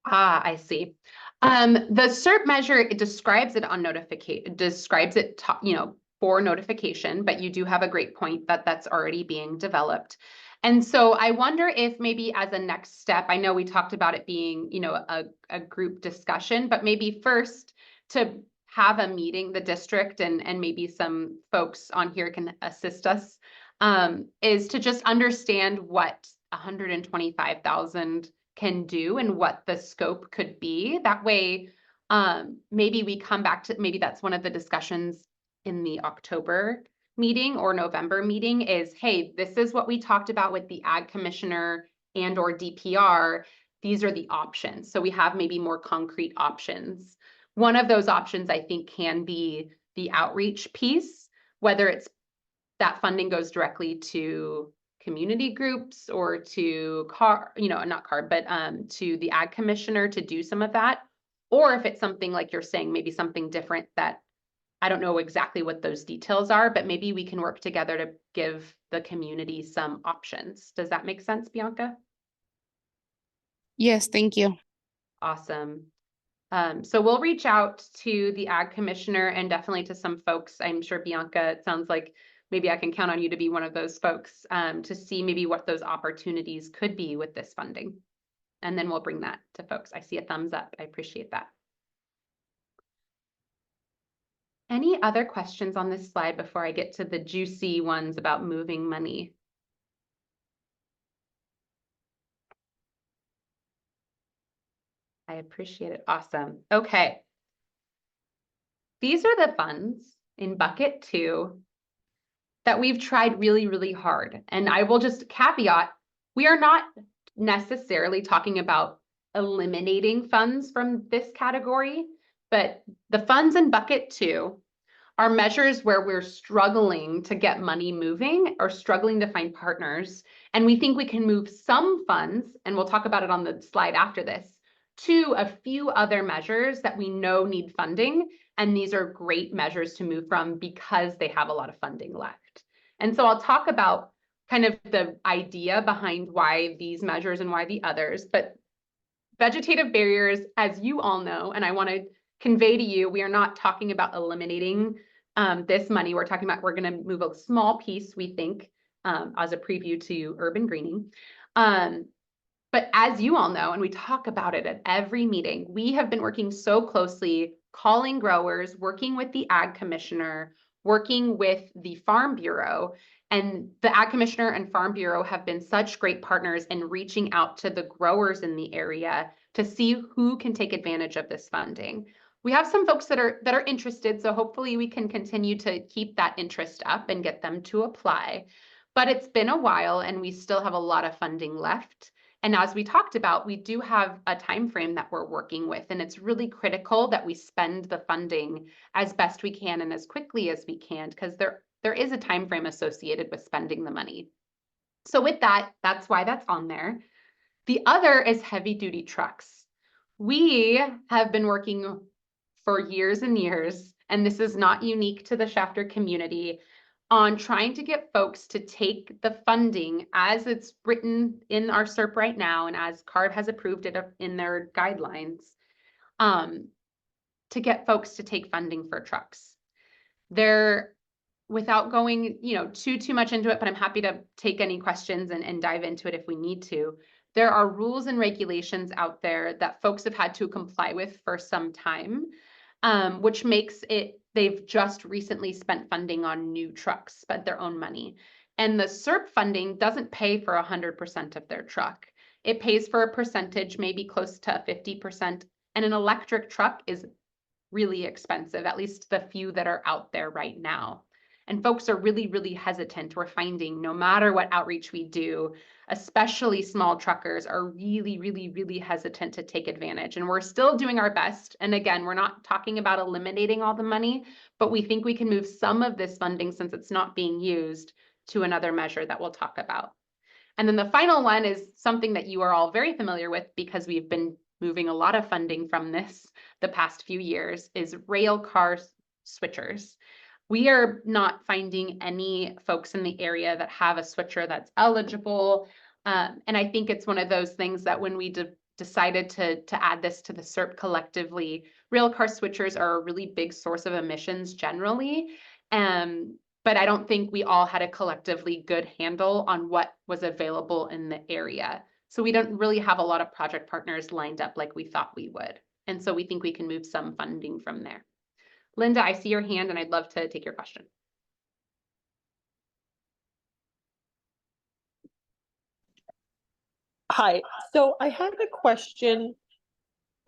Ah, I see. The SERP measure, it describes it on notification, describes it, for notification, but you do have a great point that that's already being developed. And so I wonder if maybe as a next step, I know we talked about it being, a group discussion, but maybe first to have a meeting, the district and maybe some folks on here can assist us, is to just understand what 125,000 can do and what the scope could be. That way, maybe we come back to, maybe that's one of the discussions in the October meeting or November meeting is, hey, this is what we talked about with the Ag Commissioner and or DPR. These are the options. So we have maybe more concrete options. One of those options I think can be the outreach piece, whether it's that funding goes directly to community groups or to to the Ag Commissioner to do some of that. Or if it's something like you're saying, maybe something different that I don't know exactly what those details are, but maybe we can work together to give the community some options. Does that make sense, Bianca? Yes, thank you. Awesome. So we'll reach out to the ag commissioner and definitely to some folks. I'm sure Bianca, it sounds like maybe I can count on you to be one of those folks to see maybe what those opportunities could be with this funding. And then we'll bring that to folks. I see a thumbs up. I appreciate that. Any other questions on this slide before I get to the juicy ones about moving money? I appreciate it. Awesome. Okay. These are the funds in bucket 2 that we've tried really, really hard. And I will just caveat, we are not necessarily talking about eliminating funds from this category, but the funds in bucket 2 are measures where we're struggling to get money moving or struggling to find partners. And we think we can move some funds, and we'll talk about it on the slide after this, to a few other measures that we know need funding. And these are great measures to move from because they have a lot of funding left. And so I'll talk about kind of the idea behind why these measures and why the others, but vegetative barriers, as you all know, and I want to convey to you, we are not talking about eliminating this money. We're talking about, we're going to move a small piece, we think, as a preview to urban greening. But as you all know, and we talk about it at every meeting, we have been working so closely, calling growers, working with the ag commissioner, working with the Farm Bureau. And the ag commissioner and Farm Bureau have been such great partners in reaching out to the growers in the area to see who can take advantage of this funding. We have some folks that are interested, so hopefully we can continue to keep that interest up and get them to apply. But it's been a while and we still have a lot of funding left. And as we talked about, we do have a time frame that we're working with, and it's really critical that we spend the funding as best we can and as quickly as we can, because there is a time frame associated with spending the money. So with that, that's why that's on there. The other is heavy duty trucks. We have been working for years and years, and this is not unique to the Shafter community, on trying to get folks to take the funding as it's written in our SERP right now, and as CARB has approved it in their guidelines, to get folks to take funding for trucks. Without going, too much into it, but I'm happy to take any questions and dive into it if we need to. There are rules and regulations out there that folks have had to comply with for some time, which makes it, they've just recently spent funding on new trucks, spent their own money. And the SERP funding doesn't pay for 100% of their truck. It pays for a percentage, maybe close to 50%. And an electric truck is really expensive, at least the few that are out there right now. And folks are really, really hesitant. We're finding no matter what outreach we do, especially small truckers are really, really, really hesitant to take advantage. And we're still doing our best. And again, we're not talking about eliminating all the money, but we think we can move some of this funding, since it's not being used, to another measure that we'll talk about. And then the final one is something that you are all very familiar with, because we've been moving a lot of funding from this the past few years, is rail car switchers. We are not finding any folks in the area that have a switcher that's eligible. And I think it's one of those things that when we decided to add this to the SERP collectively, rail car switchers are a really big source of emissions generally. But I don't think we all had a collectively good handle on what was available in the area. So we don't really have a lot of project partners lined up like we thought we would. And so we think we can move some funding from there. Linda, I see your hand and I'd love to take your question. Hi, so I had a question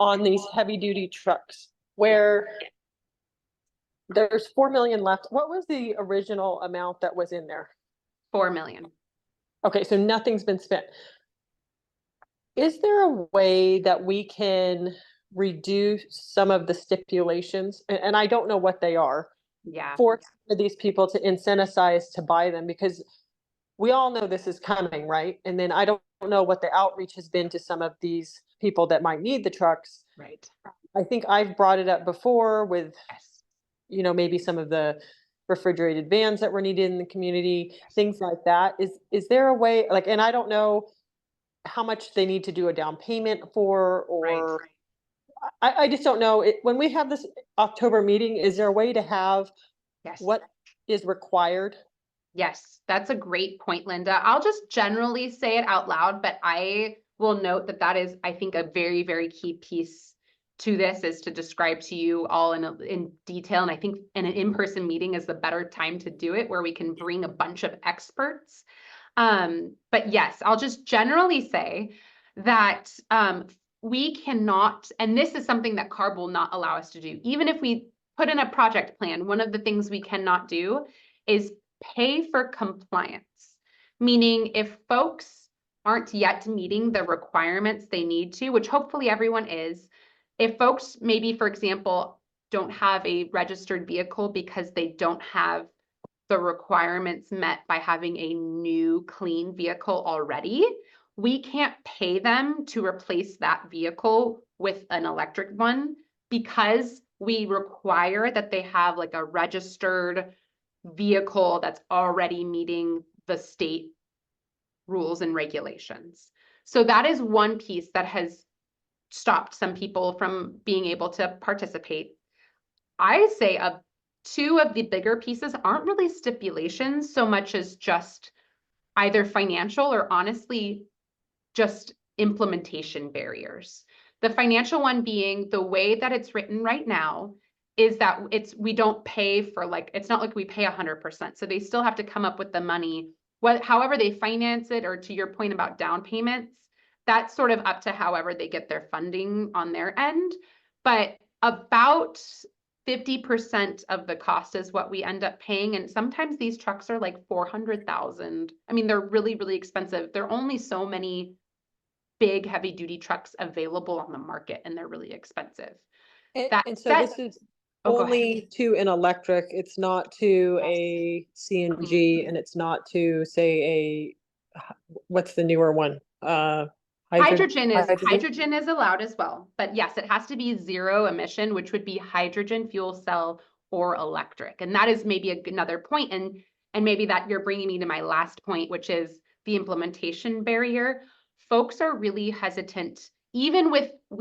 on these heavy duty trucks where there's 4 million left. What was the original amount that was in there? 4 million. Okay, so nothing's been spent. Is there a way that we can reduce some of the stipulations? And I don't know what they are. Yeah. For these people to incentivize to buy them, because we all know this is coming, right? And then I don't know what the outreach has been to some of these people that might need the trucks. Right. I think I've brought it up before with, Yes. maybe some of the refrigerated vans that were needed in the community, things like that. Is there a way, and I don't know how much they need to do a down payment for, or I just don't know, when we have this October meeting, is there a way to have Yes. what is required? Yes, that's a great point, Linda. I'll just generally say it out loud, but I will note that that is, I think, a very, very key piece to this is to describe to you all in detail. And I think an in-person meeting is the better time to do it, where we can bring a bunch of experts. But yes, I'll just generally say that we cannot, and this is something that CARB will not allow us to do. Even if we put in a project plan, one of the things we cannot do is pay for compliance, meaning if folks aren't yet meeting the requirements they need to, which hopefully everyone is, if folks maybe, for example, don't have a registered vehicle because they don't have the requirements met by having a new clean vehicle already, we can't pay them to replace that vehicle with an electric one because we require that they have like a registered vehicle that's already meeting the state rules and regulations. So that is one piece that has stopped some people from being able to participate. I say two of the bigger pieces aren't really stipulations so much as just either financial or honestly just implementation barriers. The financial one being the way that it's written right now is that we don't pay for it's not like we pay 100%. So they still have to come up with the money. However they finance it, or to your point about down payments, that's sort of up to however they get their funding on their end. But about 50% of the cost is what we end up paying. And sometimes these trucks are like 400,000. I mean, they're really, really expensive. There are only so many big heavy duty trucks available on the market, and they're really expensive. And so this is only to an electric, it's not to a CNG, and it's not to say what's the newer one? Hydrogen is allowed as well, but yes, it has to be zero emission, which would be hydrogen, fuel cell, or electric. And that is maybe another point, and maybe that you're bringing me to my last point, which is the implementation barrier. Folks are really hesitant, we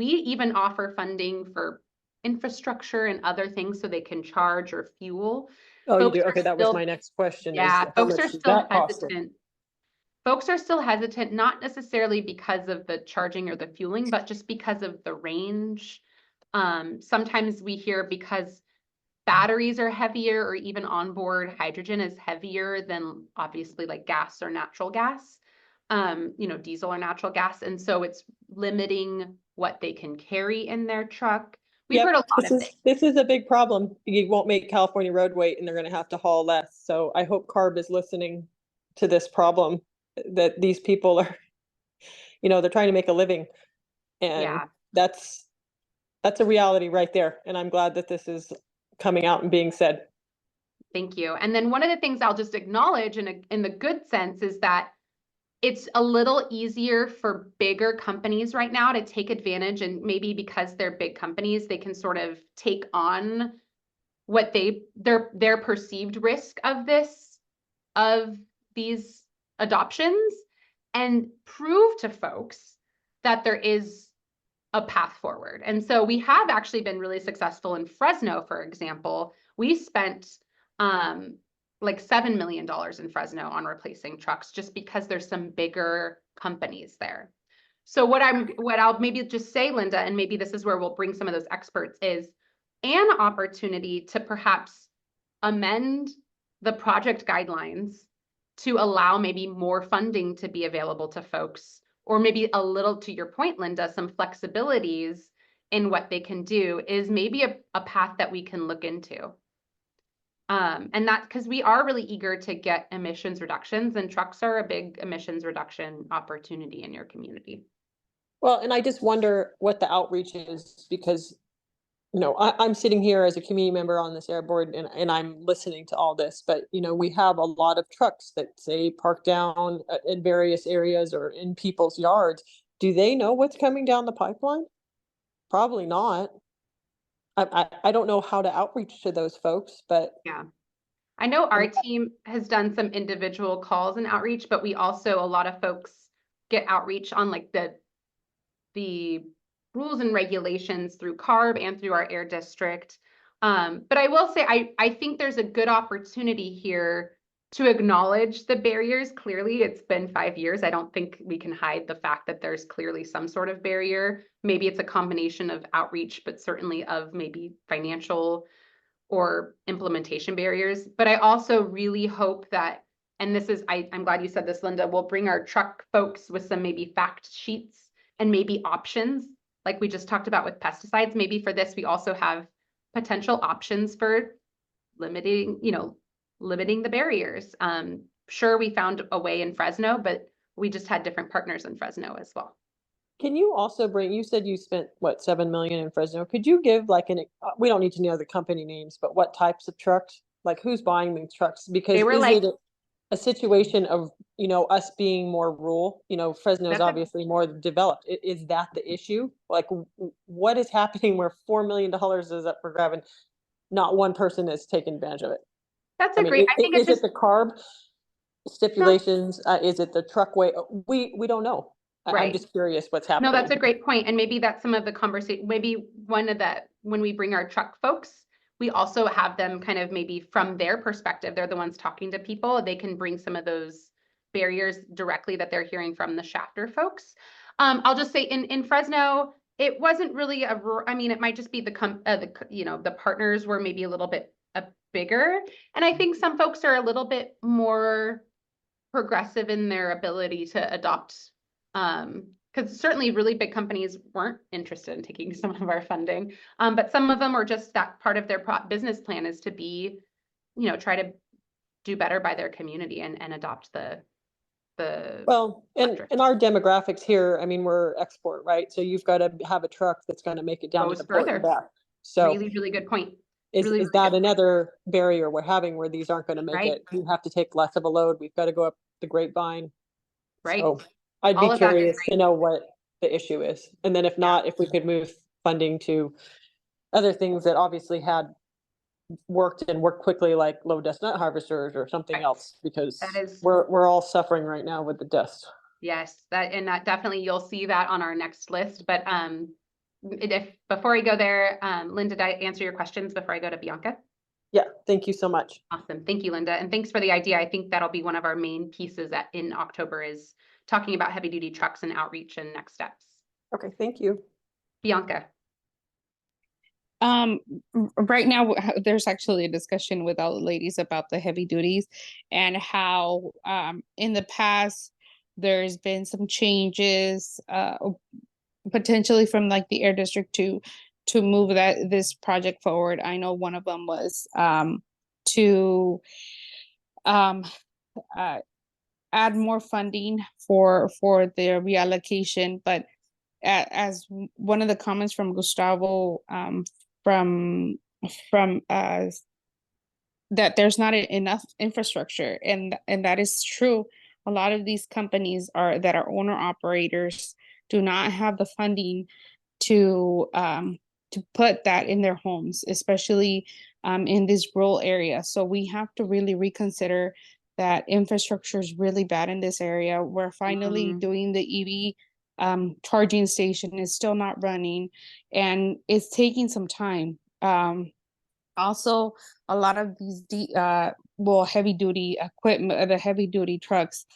even offer funding for infrastructure and other things so they can charge or fuel. Oh, you do? Okay, that was my next question. Yeah, folks are still hesitant. Folks are still hesitant, not necessarily because of the charging or the fueling, but just because of the range. Sometimes we hear because batteries are heavier, or even onboard hydrogen is heavier than obviously like gas or natural gas, diesel or natural gas. And so it's limiting what they can carry in their truck. We've heard a lot of things. This is a big problem. You won't make California road weight, and they're going to have to haul less. So I hope CARB is listening to this problem, that these people are, they're trying to make a living. And that's a reality right there. And I'm glad that this is coming out and being said. Thank you. And then one of the things I'll just acknowledge in the good sense is that it's a little easier for bigger companies right now to take advantage, and maybe because they're big companies, they can sort of take on what their perceived risk of these adoptions, and prove to folks that there is a path forward. And so we have actually been really successful in Fresno, for example. We spent like $7 million in Fresno on replacing trucks, just because there's some bigger companies there. So what I'll maybe just say, Linda, and maybe this is where we'll bring some of those experts, is an opportunity to perhaps amend the project guidelines to allow maybe more funding to be available to folks, or maybe a little, to your point, Linda, some flexibilities in what they can do is maybe a path that we can look into. And that's because we are really eager to get emissions reductions, and trucks are a big emissions reduction opportunity in your community. Well, and I just wonder what the outreach is, because I'm sitting here as a community member on this air board, and I'm listening to all this, but we have a lot of trucks that say park down in various areas or in people's yards. Do they know what's coming down the pipeline? Probably not. I don't know how to outreach to those folks, but yeah. I know our team has done some individual calls and outreach, but we also, a lot of folks get outreach on like the rules and regulations through CARB and through our air district. But I will say, I think there's a good opportunity here to acknowledge the barriers. Clearly, it's been 5 years. I don't think we can hide the fact that there's clearly some sort of barrier. Maybe it's a combination of outreach, but certainly of maybe financial or implementation barriers. But I also really hope that, and this is, I'm glad you said this, Linda, we'll bring our truck folks with some maybe fact sheets and maybe options, like we just talked about with pesticides. Maybe for this, we also have potential options for limiting the barriers. Sure, we found a way in Fresno, but we just had different partners in Fresno as well. Can you also bring, you said you spent what, 7 million in Fresno. Could you give like we don't need to know the company names, but what types of trucks, like who's buying these trucks? Because They were is like, it a situation of, us being more rural, Fresno is That's a- obviously more developed. Is that the issue? Like what is happening where $4 million is up for grab and not one person is taking advantage of it? that's a great, I think is it's just, it the CARB stipulations? Is it the truck weight? We don't know. I'm Right. just curious what's no, happening. that's a great point. And maybe that's some of the conversation, maybe one of the, when we bring our truck folks, we also have them kind of maybe from their perspective, they're the ones talking to people. They can bring some of those barriers directly that they're hearing from the Shafter folks. I'll just say in Fresno, it wasn't really it might just be the partners were maybe a little bit bigger. And I think some folks are a little bit more progressive in their ability to adopt, because certainly really big companies weren't interested in taking some of our funding. But some of them are just that part of their business plan is to be, try to do better by their community and adopt the Well, electric. and our demographics here, we're export, right? So you've got to have a truck that's going to make it down to Goes the port and further. back. So Really, really good point. is really, is really that good. another barrier we're having where these aren't going to make Right. it? You have to take less of a load. We've got to go up the grapevine. Right. So I'd All be of that is curious to great. know what the issue is. And then if not, if we could move funding to other things that obviously had worked quickly, like low dust nut harvesters or something Right. else, because That is- we're all suffering right now with the dust. Yes, that definitely you'll see that on our next list. But if before I go there, Linda, did I answer your questions before I go to Bianca? Yeah, thank you so much. Awesome. Thank you, Linda. And thanks for the idea. I think that'll be one of our main pieces in October is talking about heavy duty trucks and outreach and next steps. Okay, thank you. Bianca. Right now there's actually a discussion with all the ladies about the heavy duties and how in the past there's been some changes potentially from like the air district to move this project forward. I know one of them was to add more funding for the reallocation, but as one of the comments from Gustavo from that there's not enough infrastructure, and that is true. A lot of these companies that are owner operators do not have the funding to put that in their homes, especially in this rural area. So we have to really reconsider that infrastructure is really bad in this area. We're finally doing the EV charging station is still not running, and it's taking some time. Also, a lot of these heavy duty equipment, the heavy duty trucks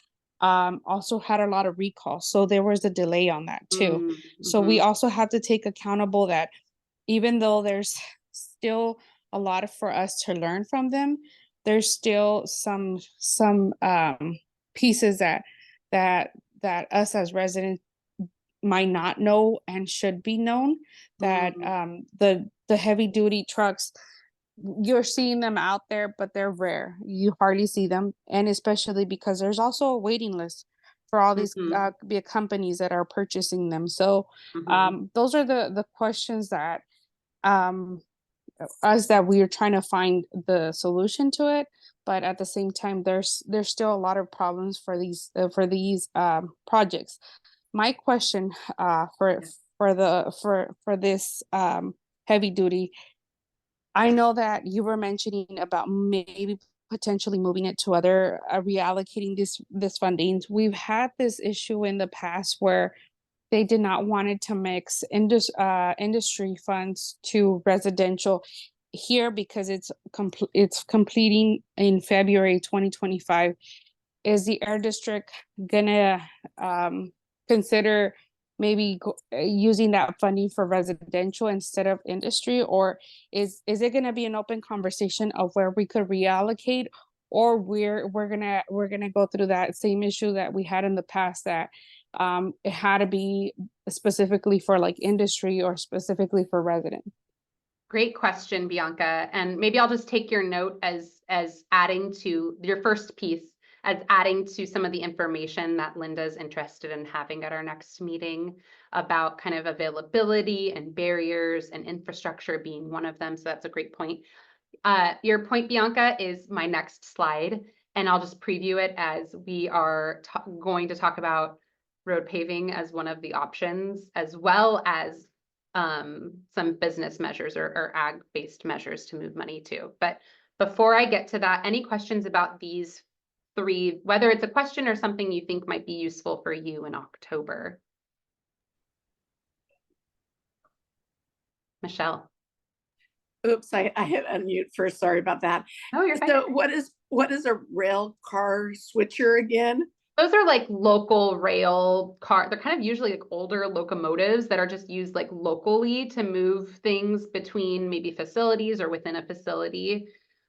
also had a lot of recalls, so there was a delay on that too. So we also have to take accountable that even though there's still a lot for us to learn from them, there's still some pieces that us as residents might not know and should be known. That the heavy duty trucks, you're seeing them out there, but they're rare. You hardly see them, and especially because there's also a waiting list for all these big companies that are purchasing them. So those are the questions that that we are trying to find the solution to it. But at the same time, there's still a lot of problems for these projects. My question for this heavy duty, I know that you were mentioning about maybe potentially moving it to reallocating this funding. We've had this issue in the past where they did not wanted to mix industry funds to residential here because it's completing in February 2025. Is the air district gonna consider maybe using that funding for residential instead of industry, or is it gonna be an open conversation of where we could reallocate, or we're gonna go through that same issue that we had in the past, that it had to be specifically for like industry or specifically for resident? Great question, Bianca. And maybe I'll just take your note as adding to your first piece, as adding to some of the information that Linda's interested in having at our next meeting about kind of availability and barriers and infrastructure being one of them. So that's a great point. Your point, Bianca, is my next slide, and I'll just preview it as we are going to talk about paving as one of the options, as well as some business measures or ag-based measures to move money to. But before I get to that, any questions about these three, whether it's a question or something you think might be useful for you in October? Michelle. Oops, I hit unmute first. Sorry about that. Oh, you're fine. So what is a rail car switcher again? Those are like local rail car. They're kind of usually like older locomotives that are just used like locally to move things between maybe facilities or within a facility.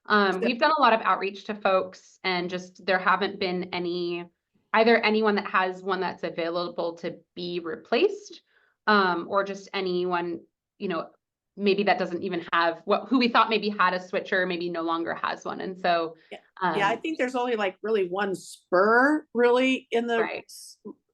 We've done a lot of outreach to folks, and just there haven't been either anyone that has one that's available to be replaced, or just anyone, maybe that doesn't even have who we thought maybe had a switcher, maybe no longer has one. And so yeah, I think there's only like really one spur really in the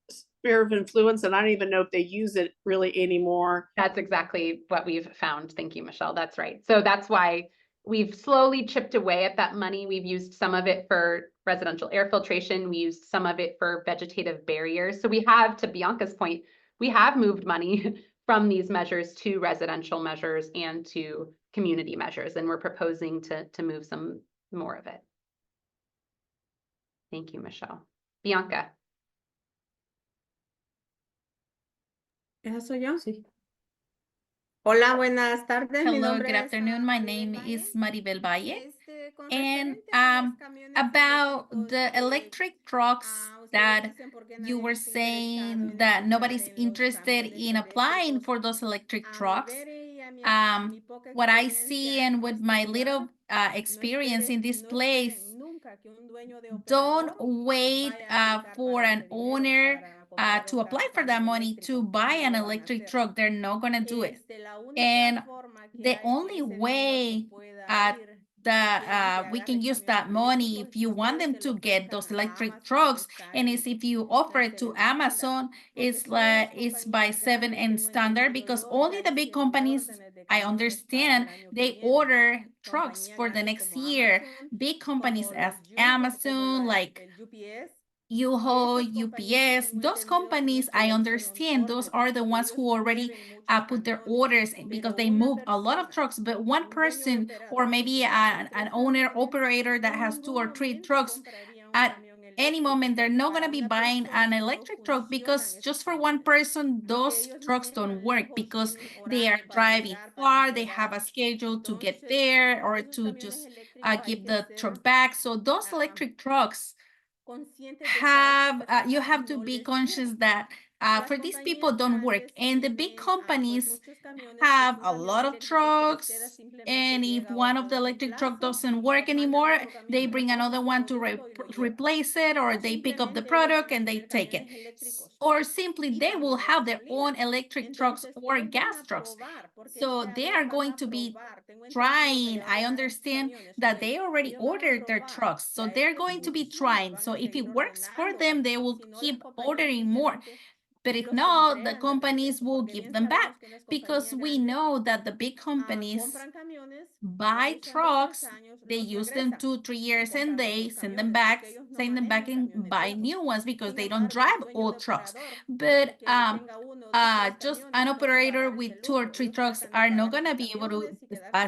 sphere of influence, and I don't even know if they use it really anymore. That's exactly what we've found. Thank you, Michelle. That's right. So that's why we've slowly chipped away at that money. We've used some of it for residential air filtration. We used some of it for vegetative barriers. So we have, to Bianca's point, we have moved money from these measures to residential measures and to community measures, and we're proposing to move some more of it. Thank you, Michelle. Bianca. ¿Esa soy yo? Sí. Hola, buenas tardes. Hello, good afternoon. My name is Maribel Valle. And about the electric trucks that you were saying that nobody's interested in applying for those electric trucks. What I see and with my little experience in this place, don't wait for an owner to apply for that money to buy an electric truck. They're not going to do it. And the only way that we can use that money if you want them to get those electric trucks, and is if you offer it to Amazon, it's by 7 standard, because only the big companies, I understand, they order trucks for the next year. Big companies as Amazon, like U-Haul, UPS, those companies, I understand, those are the ones who already put their orders in, because they move a lot of trucks. But one person, or maybe an owner operator that has 2 or 3 trucks, at any moment they're not going to be buying an electric truck, because just for one person those trucks don't work, because they are driving far, they have a schedule to get there or to just give the truck back. So those electric trucks have you have to be conscious that for these people don't work, and the big companies have a lot of trucks, and if one of the electric truck doesn't work anymore, they bring another one to replace it, or they pick up the product and they take it, or simply they will have their own electric trucks or gas trucks. So they are going to be trying. I understand that they already ordered their trucks, so they're going to be trying. So if it works for them, they will keep ordering more. But if not, the companies will give them back, because we know that the big companies buy trucks, they use them 2-3 years, and they send them back and buy new ones, because they don't drive old trucks. But just an operator with 2 or 3 trucks are not going to be able to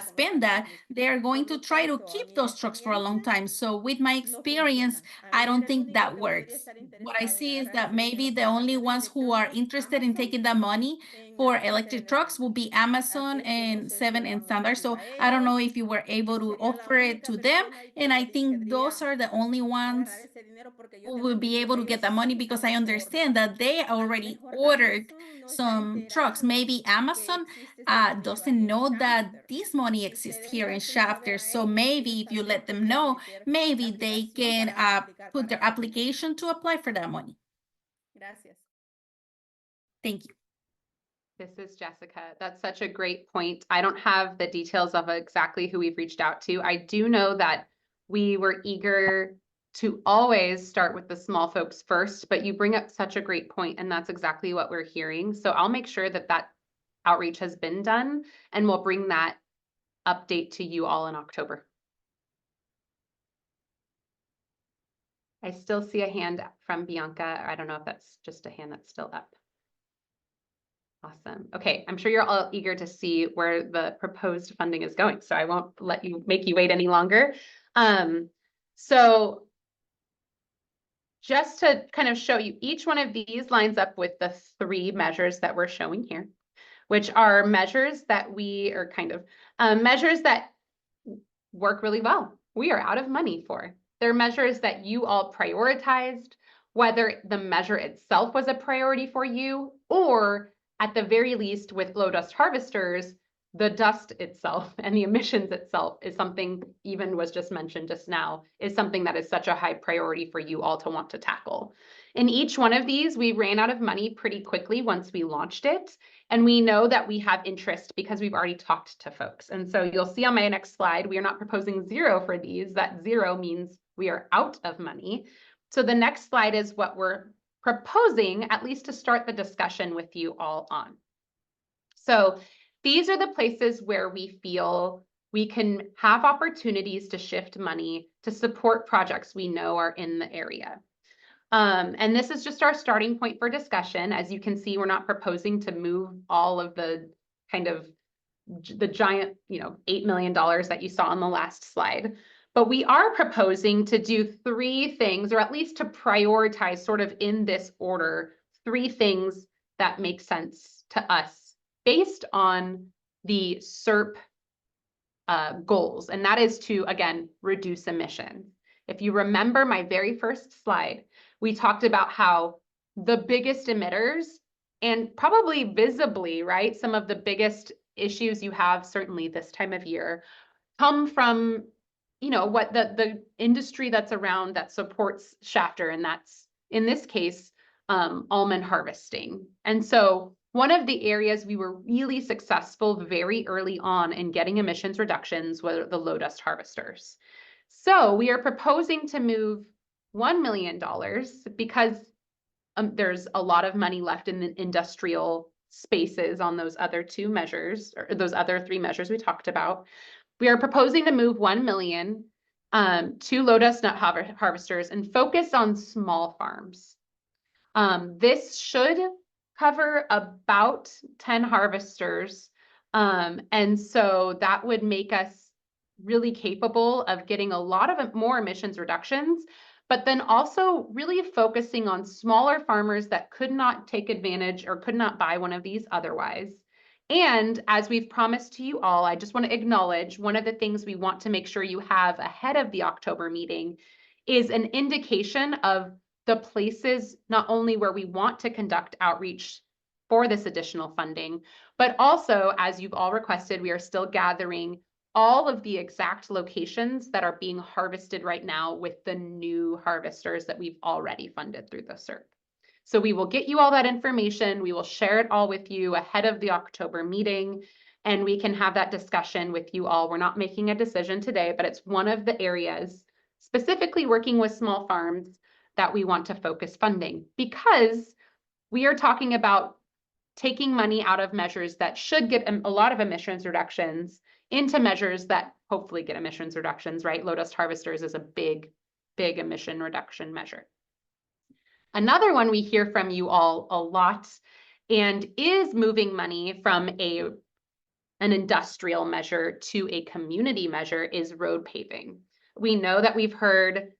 spend that. They're going to try to keep those trucks for a long time. So with my experience, I don't think that works. What I see is that maybe the only ones who who are interested in taking that money for electric trucks will be Amazon and Seven and Standard. So I don't know if you were able to offer it to them. And I think those are the only ones who will be able to get the money, because I understand that they already ordered some trucks. Maybe Amazon doesn't know that this money exists here in Shafter. So maybe if you let them know, maybe they can put their application to apply for that money. Thank you. This is Jessica. That's such a great point. I don't have the details of exactly who we've reached out to. I do know that we were eager to always start with the small folks first, but you bring up such a great point, and that's exactly what we're hearing. So I'll make sure that that outreach has been done, and we'll bring that update to you all in October. I still see a hand from Bianca. I don't know if that's just a hand that's still up. Awesome. Okay, I'm sure you're all eager to see where the proposed funding is going, so I won't make you wait any longer. So just to kind of show you, each one of these lines up with the 3 measures that we're showing here, which are measures that measures that work really well. We are out of money for. They're measures that you all prioritized, whether the measure itself was a priority for you, or at the very least with low dust harvesters, the dust itself and the emissions itself is something, even was just mentioned just now, is something that is such a high priority for you all to want to tackle. In each one of these, we ran out of money pretty quickly once we launched it. And we know that we have interest because we've already talked to folks. And so you'll see on my next slide, we are not proposing 0 for these. That 0 means we are out of money. So the next slide is what we're proposing, at least to start the discussion with you all on. So these are the places where we feel we can have opportunities to shift money to support projects we know are in the area. And this is just our starting point for discussion. As you can see, we're not proposing to move all of the kind of the giant, $8 million that you saw on the last slide. But we are proposing to do 3 things, or at least to prioritize sort of in this order, 3 things that make sense to us based on the SERP goals. And that is to, again, reduce emissions. If you remember my very first slide, we talked about how the biggest emitters, and probably visibly, right, some of the biggest issues you have, certainly this time of year, come from what the industry that's around that supports Shafter, and that's in this case almond harvesting. And so one of the areas we were really successful very early on in getting emissions reductions were the low dust harvesters. So we are proposing to move $1 million because there's a lot of money left in the industrial spaces on those other 2 measures, or those other 3 measures we talked about. We are proposing to move 1 million to low dust nut harvesters and focus on small farms. This should cover about 10 harvesters. And so that would make us really capable of getting a lot of more emissions reductions, but then also really focusing on smaller farmers that could not take advantage or could not buy one of these otherwise. And as we've promised to you all, I just want to acknowledge one of the things we want to make sure you have ahead of the October meeting is an indication of the places not only where we want to conduct outreach for this additional funding, but also, as you've all requested, we are still gathering all of the exact locations that are being harvested right now with the new harvesters that we've already funded through the SERP. So we will get you all that information. We will share it all with you ahead of the October meeting, and we can have that discussion with you all. We're not making a decision today, but it's one of the areas, specifically working with small farms, that we want to focus funding, because we are talking about taking money out of measures that should get a lot of emissions reductions into measures that hopefully get emissions reductions, right? Low dust harvesters is a big emission reduction measure. Another one we hear from you all a lot and is moving money from an industrial measure to a community measure is road paving. We know that we've heard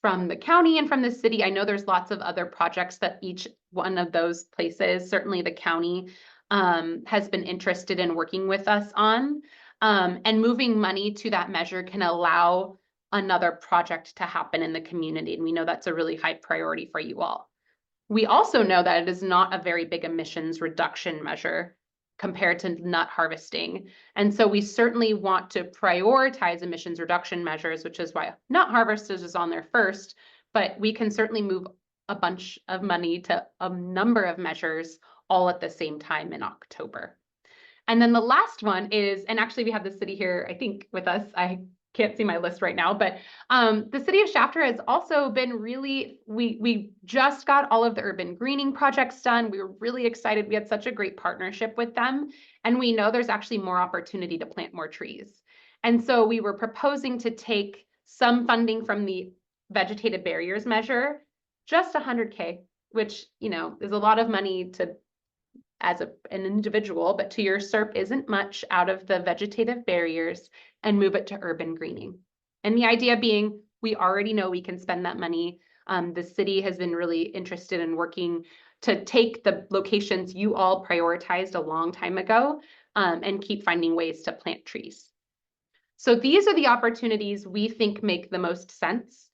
from the county and from the city. I know there's lots of other projects that each one of those places, certainly the county, has been interested in working with us on. And moving money to that measure can allow another project to happen in the community. And we know that's a really high priority for you all. We also know that it is not a very big emissions reduction measure compared to nut harvesting. And so we certainly want to prioritize emissions reduction measures, which is why nut harvesters is on there first, but we can certainly move a bunch of money to a number of measures all at the same time in October. And then the last one is, and actually we have the city here, I think, with us. I can't see my list right now, but the city of Shafter has also been really, we just got all of the urban greening projects done. We were really excited. We had such a great partnership with them. And we know there's actually more opportunity to plant more trees. And so we were proposing to take some funding from the vegetative barriers measure, just $100K, which, you know, is a lot of money to as an individual, but to your SERP isn't much, out of the vegetative barriers and move it to urban greening. And the idea being, we already know we can spend that money. The city has been really interested in working to take the locations you all prioritized a long time ago and keep finding ways to plant trees. So these are the opportunities we think make the most sense.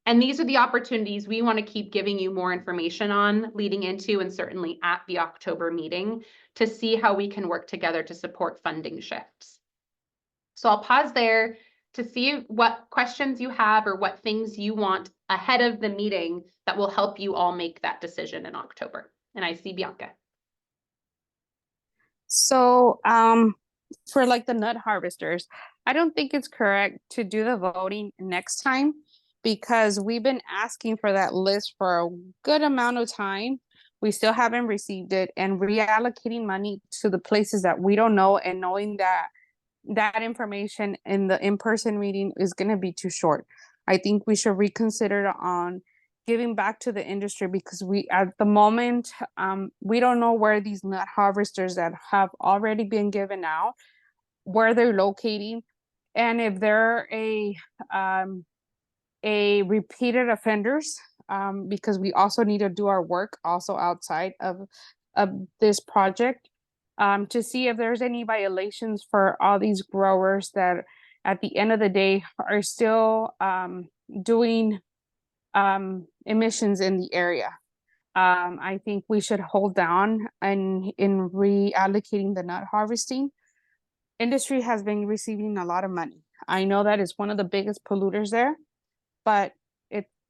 And these are the opportunities we want to keep giving you more information on leading into, and certainly at the October meeting, to see how we can work together to support funding shifts. So I'll pause there to see what questions you have or what things you want ahead of the meeting that will help you all make that decision in October. And I see Bianca. So, for like the nut harvesters, I don't think it's correct to do the voting next time, because we've been asking for that list for a good amount of time. We still haven't received it, and reallocating money to the places that we don't know, and knowing that that information in the in-person meeting is going to be too short. I think we should reconsider on giving back to the industry, because we, at the moment, we don't know where these nut harvesters that have already been given out, where they're locating, and if they're a repeated offenders, because we also need to do our work also outside of this project, to see if there's any violations for all these growers that at the end of the day are still doing emissions in the area. I think we should hold down in reallocating the nut harvesting. Industry has been receiving a lot of money. I know that it's one of the biggest polluters there, but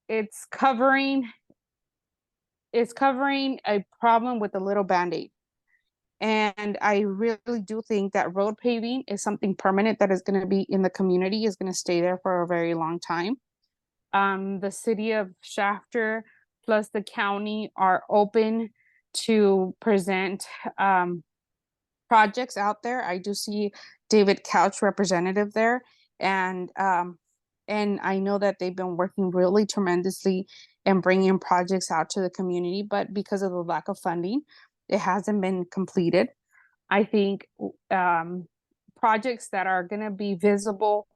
it's covering a problem with a little band-aid. And I really do think that road paving is something permanent that is going to be in the community, is going to stay there for a very long time. The city of Shafter plus the county are open to present projects out there. I do see David Couch, representative there, and I know that they've been working really tremendously and bringing projects out to the community, but because of the lack of funding, it hasn't been completed. I think projects that are going to be visible,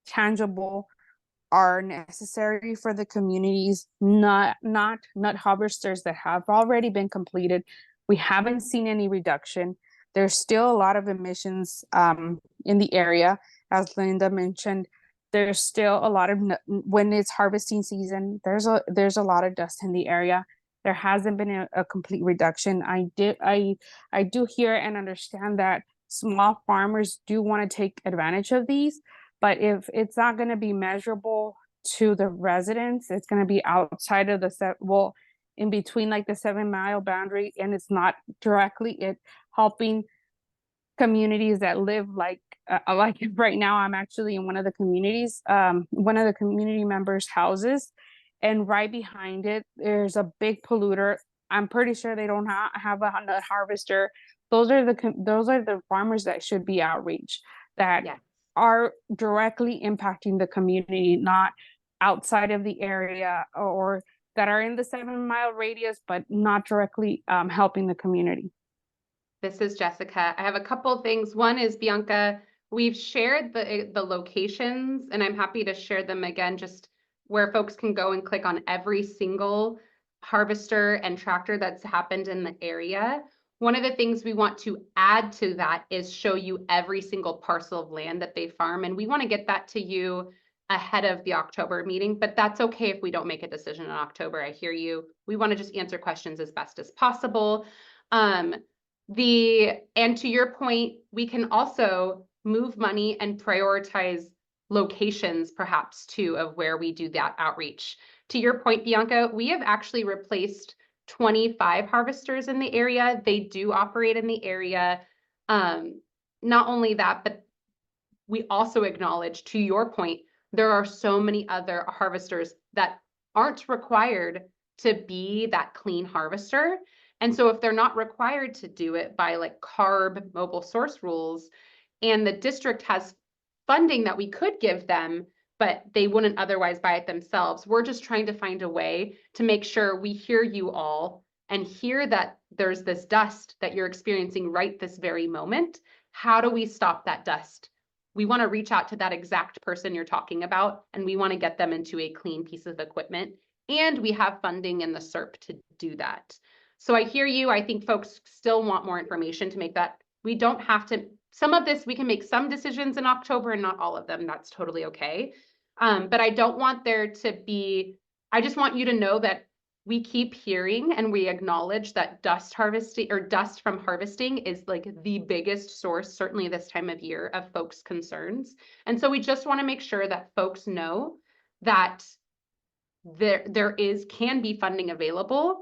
tangible, are necessary for the communities, not nut harvesters that have already been completed. We haven't seen any reduction. There's still a lot of emissions in the area. As Linda mentioned, there's still a lot of, when it's harvesting season, there's a lot of dust in the area. There hasn't been a complete reduction. I do hear and understand that small farmers do want to take advantage of these, but if it's not going to be measurable to the residents, it's going to be outside of the in between like the 7-mile boundary, and it's not directly helping communities that live like right now. I'm actually in one of the communities, one of the community members' houses, and right behind it, there's a big polluter. I'm pretty sure they don't have a nut harvester. Those are the farmers that should be outreach, that are directly impacting the community, not outside of the area, or that are in the 7-mile radius, but not directly helping the community. This is Jessica. I have a couple of things. One is, Bianca, we've shared the locations, and I'm happy to share them again, just where folks can go and click on every single harvester and tractor that's happened in the area. One of the things we want to add to that is show you every single parcel of land that they farm. And we want to get that to you ahead of the October meeting, but that's okay if we don't make a decision in October. I hear you. We want to just answer questions as best as possible. And to your point, we can also move money and prioritize locations perhaps too of where we do that outreach. To your point, Bianca, we have actually replaced 25 harvesters in the area. They do operate in the area. Not only that, but we also acknowledge, to your point, there are so many other harvesters that aren't required to be that clean harvester. And so if they're not required to do it by like CARB mobile source rules, and the district has funding that we could give them, but they wouldn't otherwise buy it themselves, we're just trying to find a way to make sure we hear you all and hear that there's this dust that you're experiencing right this very moment. How do we stop that dust? We want to reach out to that exact person you're talking about, and we want to get them into a clean piece of equipment. And we have funding in the SERP to do that. So I hear you. I think folks still want more information to make that. We don't have to, some of this, we can make some decisions in October and not all of them. That's totally okay. But I don't want there to be, I just want you to know that we keep hearing and we acknowledge that dust harvesting or dust from harvesting is like the biggest source, certainly this time of year, of folks' concerns. And so we just want to make sure that folks know that there can be funding available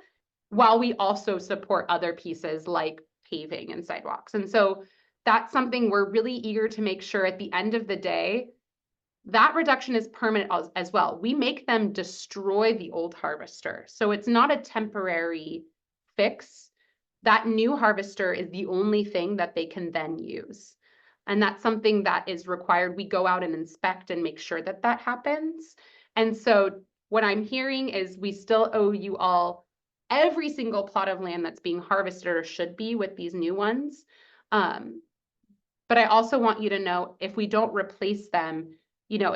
while we also support other pieces like paving and sidewalks. And so that's something we're really eager to make sure at the end of the day, that reduction is permanent as well. We make them destroy the old harvester. So it's not a temporary fix. That new harvester is the only thing that they can then use. And that's something that is required. We go out and inspect and make sure that that happens. And so what I'm hearing is we still owe you all every single plot of land that's being harvested or should be with these new ones. But I also want you to know if we don't replace them, you know,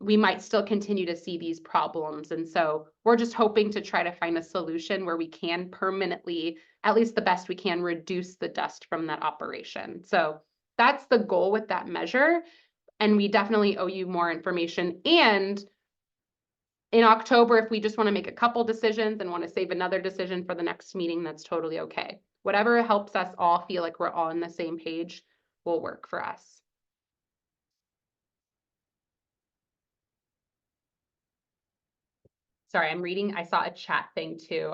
we might still continue to see these problems. And so we're just hoping to try to find a solution where we can permanently, at least the best we can, reduce the dust from that operation. So that's the goal with that measure. And we definitely owe you more information. And in October, if we just want to make a couple decisions and want to save another decision for the next meeting, that's totally okay. Whatever helps us all feel like we're all on the same page will work for us. Sorry, I'm reading. I saw a chat thing too.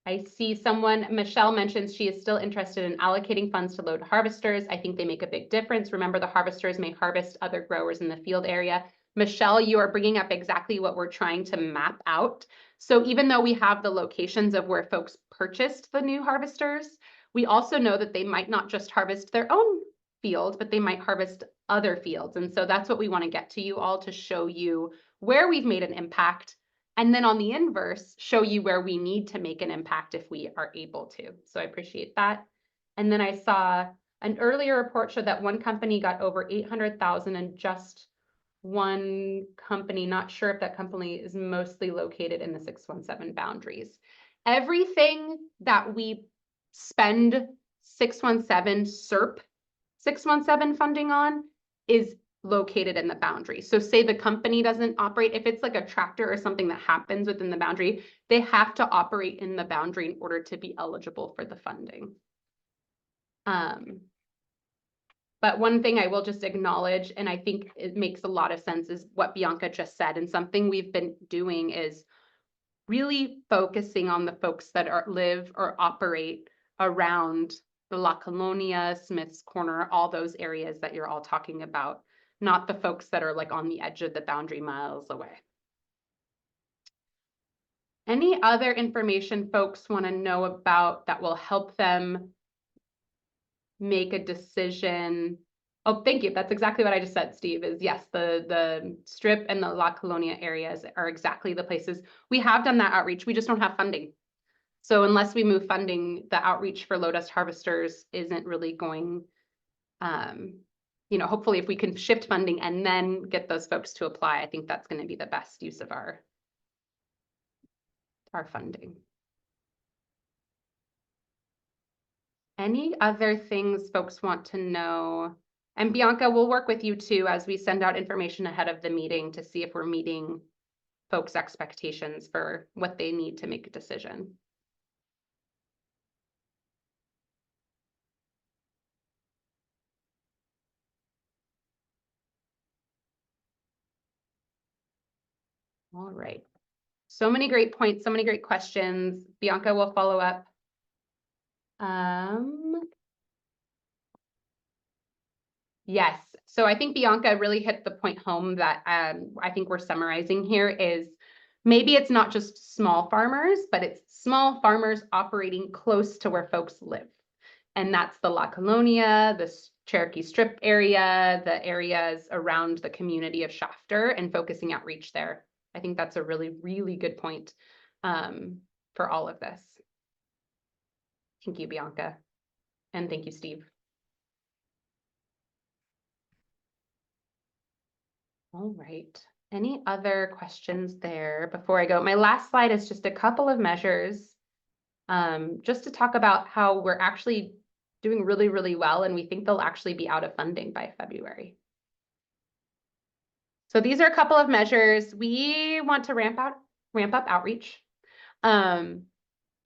I see someone, Michelle mentions she is still interested in allocating funds to load harvesters. I think they make a big difference. Remember, the harvesters may harvest other growers in the field area. Michelle, you are bringing up exactly what we're trying to map out. So even though we have the locations of where folks purchased the new harvesters, we also know that they might not just harvest their own field, but they might harvest other fields. And so that's what we want to get to you all, to show you where we've made an impact. And then on the inverse, show you where we need to make an impact if we are able to. So I appreciate that. And then I saw an earlier report showed that one company got over 800,000 and just one company, not sure if that company is mostly located in the 617 boundaries. Everything that we spend 617 SERP 617 funding on is located in the boundary. So say the company doesn't operate, if it's like a tractor or something that happens within the boundary, they have to operate in the boundary in order to be eligible for the funding. But one thing I will just acknowledge, and I think it makes a lot of sense, is what Bianca just said. And something we've been doing is really focusing on the folks that live or operate around the La Colonia, Smith's Corner, all those areas that you're all talking about, not the folks that are like on the edge of the boundary miles away. Any other information folks want to know about that will help them make a decision? Oh, thank you. That's exactly what I just said, Steve, is yes, the Strip and the La Colonia areas are exactly the places. We have done that outreach. We just don't have funding. So unless we move funding, the outreach for low dust harvesters isn't really going you know, hopefully if we can shift funding and then get those folks to apply, I think that's going to be the best use of our funding. Any other things folks want to know? And Bianca, we'll work with you too as we send out information ahead of the meeting to see if we're meeting folks' expectations for what they need to make a decision. All right. So many great points, so many great questions. Bianca will follow up. Yes. So I think Bianca really hit the point home that I think we're summarizing here is maybe it's not just small farmers, but it's small farmers operating close to where folks live. And that's the La Colonia, the Cherokee Strip area, the areas around the community of Shafter, and focusing outreach there. I think that's a really, really good point for all of this. Thank you, Bianca. And thank you, Steve. All right. Any other questions there before I go? My last slide is just a couple of measures just to talk about how we're actually doing really, really well, and we think they'll actually be out of funding by February. So these are a couple of measures. We want to ramp up outreach. And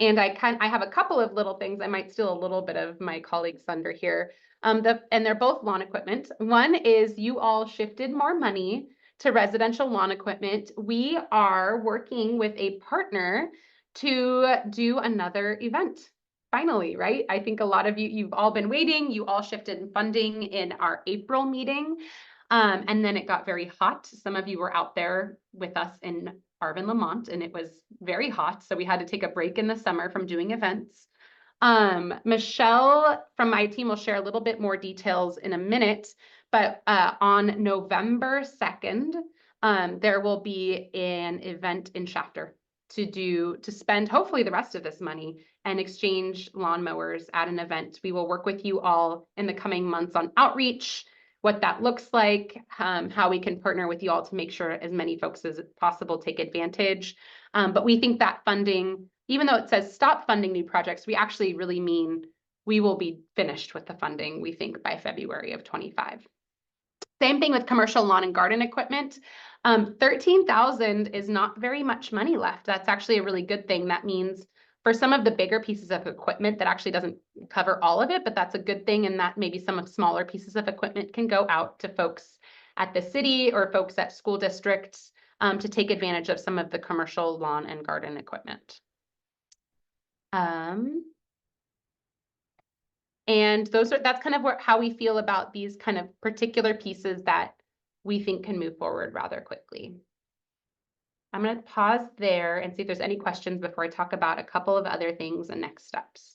I have a couple of little things. I might steal a little bit of my colleague's thunder here. And they're both lawn equipment. One is you all shifted more money to residential lawn equipment. We are working with a partner to do another event. Finally, right? I think a lot of you've all been waiting. You all shifted funding in our April meeting. And then it got very hot. Some of you were out there with us in Arvin, Lamont, and it was very hot. So we had to take a break in the summer from doing events. Michelle from my team will share a little bit more details in a minute, but on November 2nd, there will be an event in Shafter to spend hopefully the rest of this money and exchange lawnmowers at an event. We will work with you all in the coming months on outreach, what that looks like, how we can partner with you all to make sure as many folks as possible take advantage. But we think that funding, even though it says stop funding new projects, we actually really mean we will be finished with the funding, we think, by February of 25. Same thing with commercial lawn and garden equipment. 13,000 is not very much money left. That's actually a really good thing. That means for some of the bigger pieces of equipment that actually doesn't cover all of it, but that's a good thing. And that maybe some of smaller pieces of equipment can go out to folks at the city or folks at school districts to take advantage of some of the commercial lawn and garden equipment. And that's kind of how we feel about these kind of particular pieces that we think can move forward rather quickly. I'm going to pause there and see if there's any questions before I talk about a couple of other things and next steps.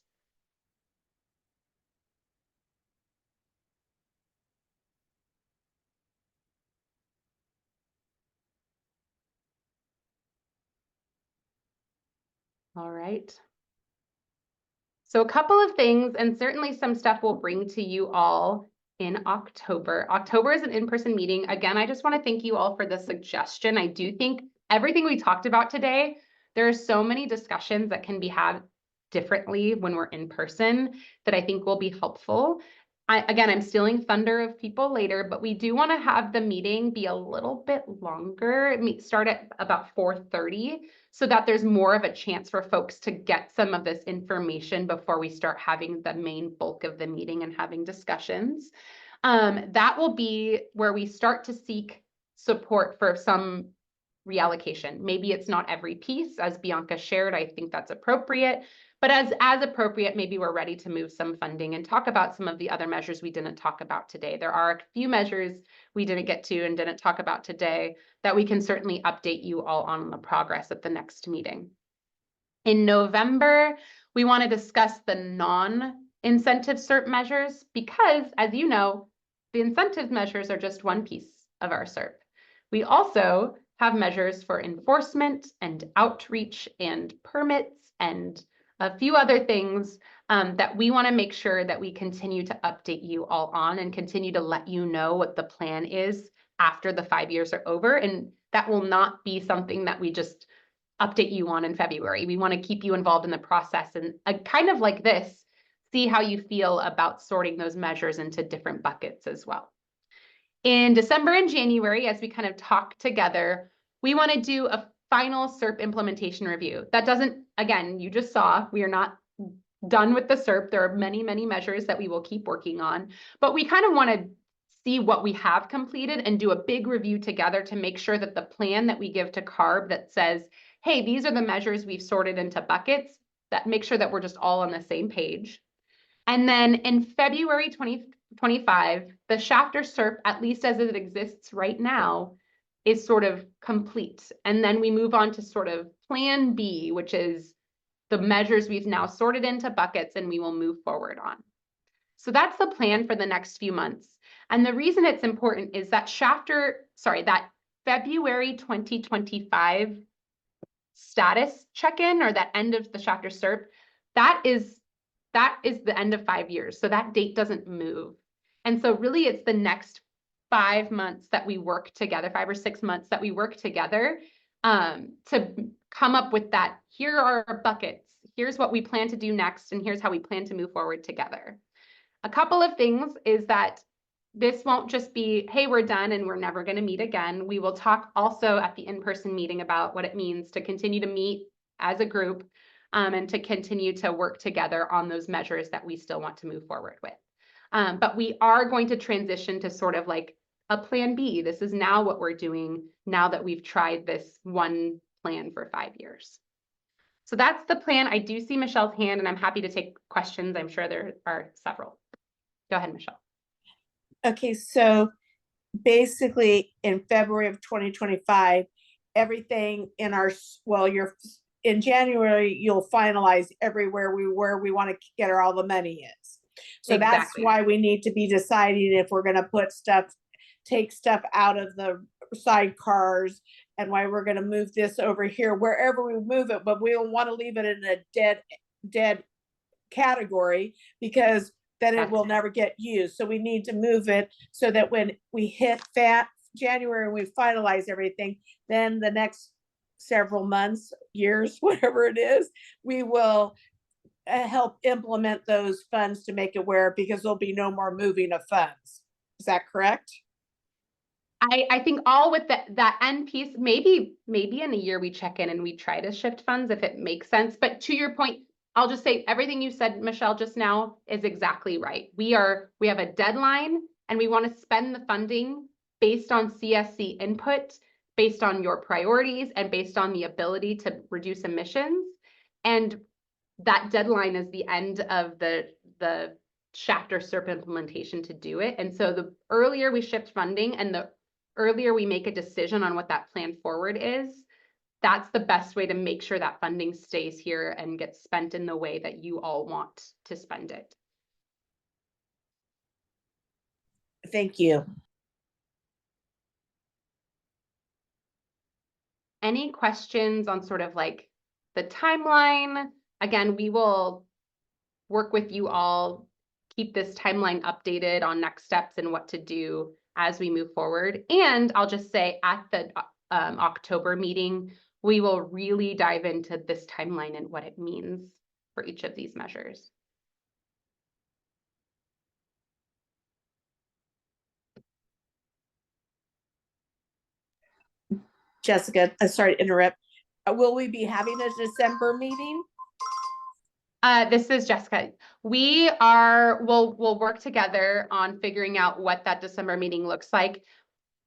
All right. So a couple of things, and certainly some stuff we'll bring to you all in October. October is an in-person meeting. Again, I just want to thank you all for the suggestion. I do think everything we talked about today, there are so many discussions that can be had differently when we're in person that I think will be helpful. Again, I'm stealing thunder of people later, but we do want to have the meeting be a little bit longer, start at about 4:30, so that there's more of a chance for folks to get some of this information before we start having the main bulk of the meeting and having discussions. That will be where we start to seek support for some reallocation. Maybe it's not every piece, as Bianca shared. I think that's appropriate. But as appropriate, maybe we're ready to move some funding and talk about some of the other measures we didn't talk about today. There are a few measures we didn't get to and didn't talk about today that we can certainly update you all on the progress at the next meeting. In November, we want to discuss the non-incentive CERP measures because, as you know, the incentive measures are just one piece of our CERP. We also have measures for enforcement and outreach and permits and a few other things that we want to make sure that we continue to update you all on and continue to let you know what the plan is after the 5 years are over. And that will not be something that we just update you on in February. We want to keep you involved in the process and kind of like this, see how you feel about sorting those measures into different buckets as well. In December and January, as we kind of talk together, we want to do a final SERP implementation review. That doesn't, again, you just saw, we are not done with the SERP. There are many, many measures that we will keep working on, but we kind of want to see what we have completed and do a big review together to make sure that the plan that we give to CARB that says, hey, these are the measures we've sorted into buckets, that make sure that we're just all on the same page. And then in February 2025, the Shafter SERP, at least as it exists right now, is sort of complete. And then we move on to sort of Plan B, which is the measures we've now sorted into buckets and we will move forward on. So that's the plan for the next few months. And the reason it's important is that that February 2025 status check-in, or that end of the Shafter SERP, that is the end of 5 years. So that date doesn't move. And so really it's the next 5 months that we work together, 5 or 6 months that we work together to come up with that. Here are our buckets. Here's what we plan to do next. And here's how we plan to move forward together. A couple of things is that this won't just be, hey, we're done and we're never going to meet again. We will talk also at the in-person meeting about what it means to continue to meet as a group and to continue to work together on those measures that we still want to move forward with. But we are going to transition to sort of like a plan B. This is now what we're doing now that we've tried this one plan for 5 years. So that's the plan. I do see Michelle's hand and I'm happy to take questions. I'm sure there are several. Go ahead, Michelle. Okay, so basically in February of 2025, everything in our, in January, you'll finalize everywhere where we want to get all the money is. So that's why we need to be deciding if we're going to take stuff out of the sidecars and why we're going to move this over here, wherever we move it, but we don't want to leave it in a dead category because then it will never get used. So we need to move it so that when we hit January and we finalize everything, then the next several months, years, whatever it is, we will help implement those funds to make it where, because there'll be no more moving of funds. Is that correct? I think all with that end piece, maybe in a year we check in and we try to shift funds if it makes sense. But to your point, I'll just say everything you said, Michelle, just now is exactly right. We have a deadline and we want to spend the funding based on CSC input, based on your priorities and based on the ability to reduce emissions. And that deadline is the end of the Shafter SERP implementation to do it. And so the earlier we shift funding and the earlier we make a decision on what that plan forward is, that's the best way to make sure that funding stays here and gets spent in the way that you all want to spend it. Thank you. Any questions on sort of like the timeline? Again, we will work with you all, keep this timeline updated on next steps and what to do as we move forward. And I'll just say at the October meeting, we will really dive into this timeline and what it means for each of these measures. Jessica, sorry to interrupt. Will we be having a December meeting? This is Jessica. We'll work together on figuring out what that December meeting looks like.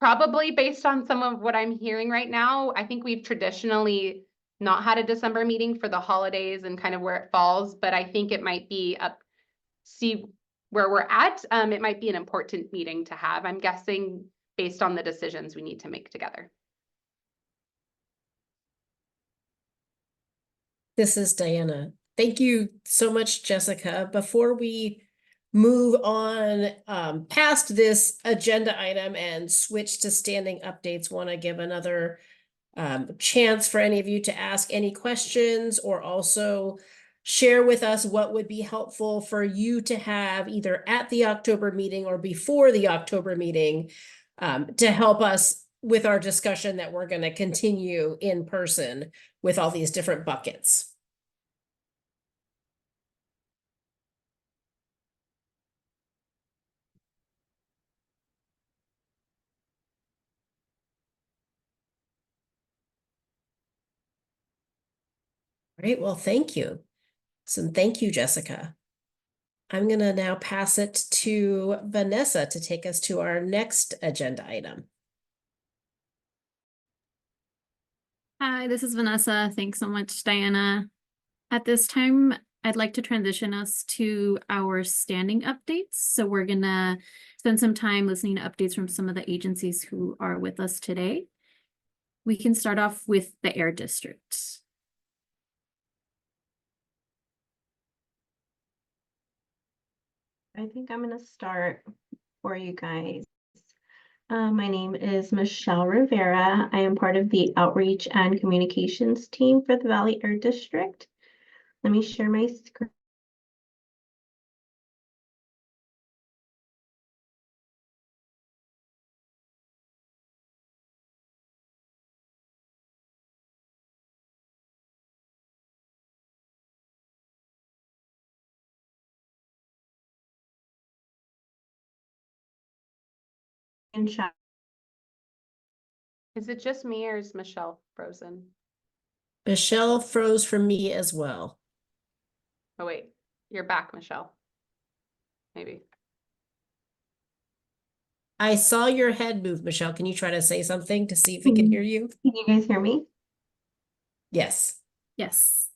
Probably based on some of what I'm hearing right now, I think we've traditionally not had a December meeting for the holidays and kind of where it falls, but I think it might be see where we're at. It might be an important meeting to have, I'm guessing, based on the decisions we need to make together. This is Diana. Thank you so much, Jessica. Before we move on past this agenda item and switch to standing updates, want to give another chance for any of you to ask any questions or also share with us what would be helpful for you to have either at the October meeting or before the October meeting to help us with our discussion that we're going to continue in person with all these different buckets. Great, well, thank you. So thank you, Jessica. I'm going to now pass it to Vanessa to take us to our next agenda item. Hi, this is Vanessa. Thanks so much, Diana. At this time, I'd like to transition us to our standing updates. So we're gonna spend some time listening to updates from some of the agencies who are with us today. We can start off with the Air District. I think I'm going to start for you guys. My name is Michelle Rivera. I am part of the Outreach and Communications team for the Valley Air District. Let me share my screen. And chat. Is it just me or is Michelle frozen? Michelle froze for me as well. Oh, wait, you're back, Michelle. Maybe. I saw your head move, Michelle. Can you try to say something to see if we can hear you? Can you guys hear me? Yes. Yes.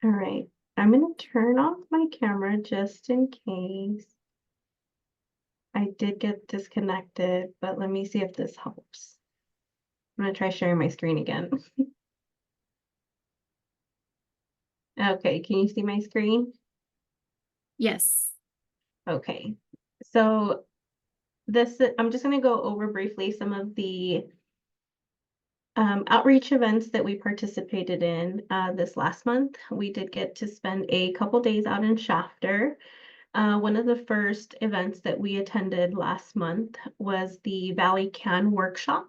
All right. I'm going to turn off my camera just in case. I did get disconnected, but let me see if this helps. I'm going to try sharing my screen again. Okay, can you see my screen? Yes. Okay, so I'm just going to go over briefly some of the outreach events that we participated in this last month. We did get to spend a couple days out in Shafter. One of the first events that we attended last month was the Valley Can workshop.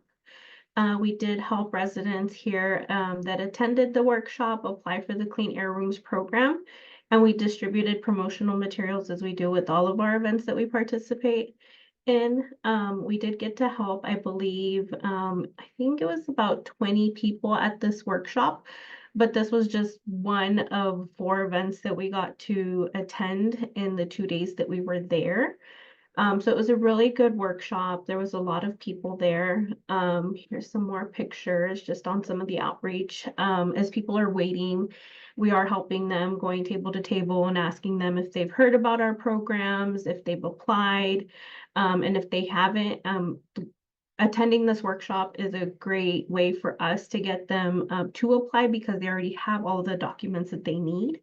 We did help residents here that attended the workshop apply for the Clean Air Rooms program, and we distributed promotional materials as we do with all of our events that we participate in. We did get to help, I believe, I think it was about 20 people at this workshop, but this was just one of 4 events that we got to attend in the 2 days that we were there. So it was a really good workshop. There was a lot of people there. Here's some more pictures just on some of the outreach. As people are waiting, we are helping them, going table to table and asking them if they've heard about our programs, if they've applied, and if they haven't. Attending this workshop is a great way for us to get them to apply because they already have all the documents that they need.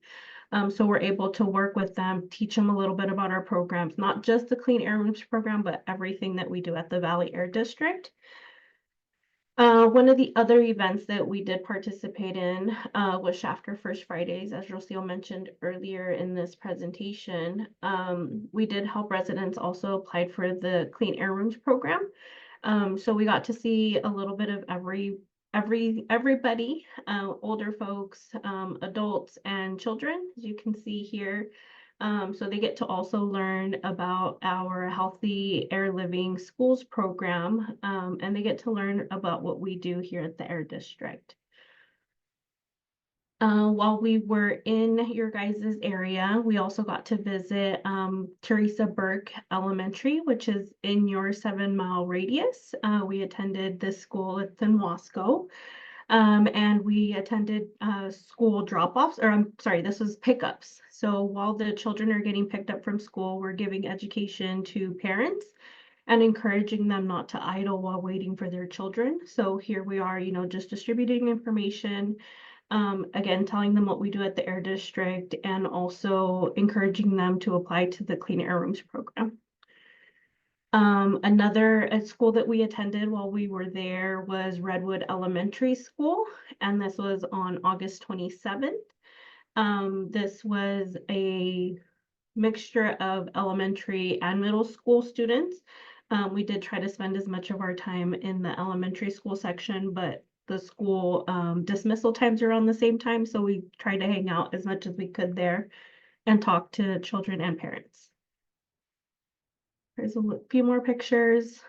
So we're able to work with them, teach them a little bit about our programs, not just the Clean Air Rooms program, but everything that we do at the Valley Air District. One of the other events that we did participate in was Shafter First Fridays, as Rocio mentioned earlier in this presentation. We did help residents also apply for the Clean Air Rooms program. So we got to see a little bit of everybody, older folks, adults and children, as you can see here. So they get to also learn about our Healthy Air Living Schools program, and they get to learn about what we do here at the Air District. While we were in your guys' area, we also got to visit Teresa Burke Elementary, which is in your 7-mile radius. We attended this school. It's in Wasco. And we attended school drop-offs, or I'm sorry, this was pickups. So while the children are getting picked up from school, we're giving education to parents and encouraging them not to idle while waiting for their children. So here we are, just distributing information, again, telling them what we do at the Air District and also encouraging them to apply to the Clean Air Rooms program. Another school that we attended while we were there was Redwood Elementary School, and this was on August 27th. This was a mixture of elementary and middle school students. We did try to spend as much of our time in the elementary school section, but the school dismissal times are around the same time, so we tried to hang out as much as we could there and talk to children and parents. There's a few more pictures.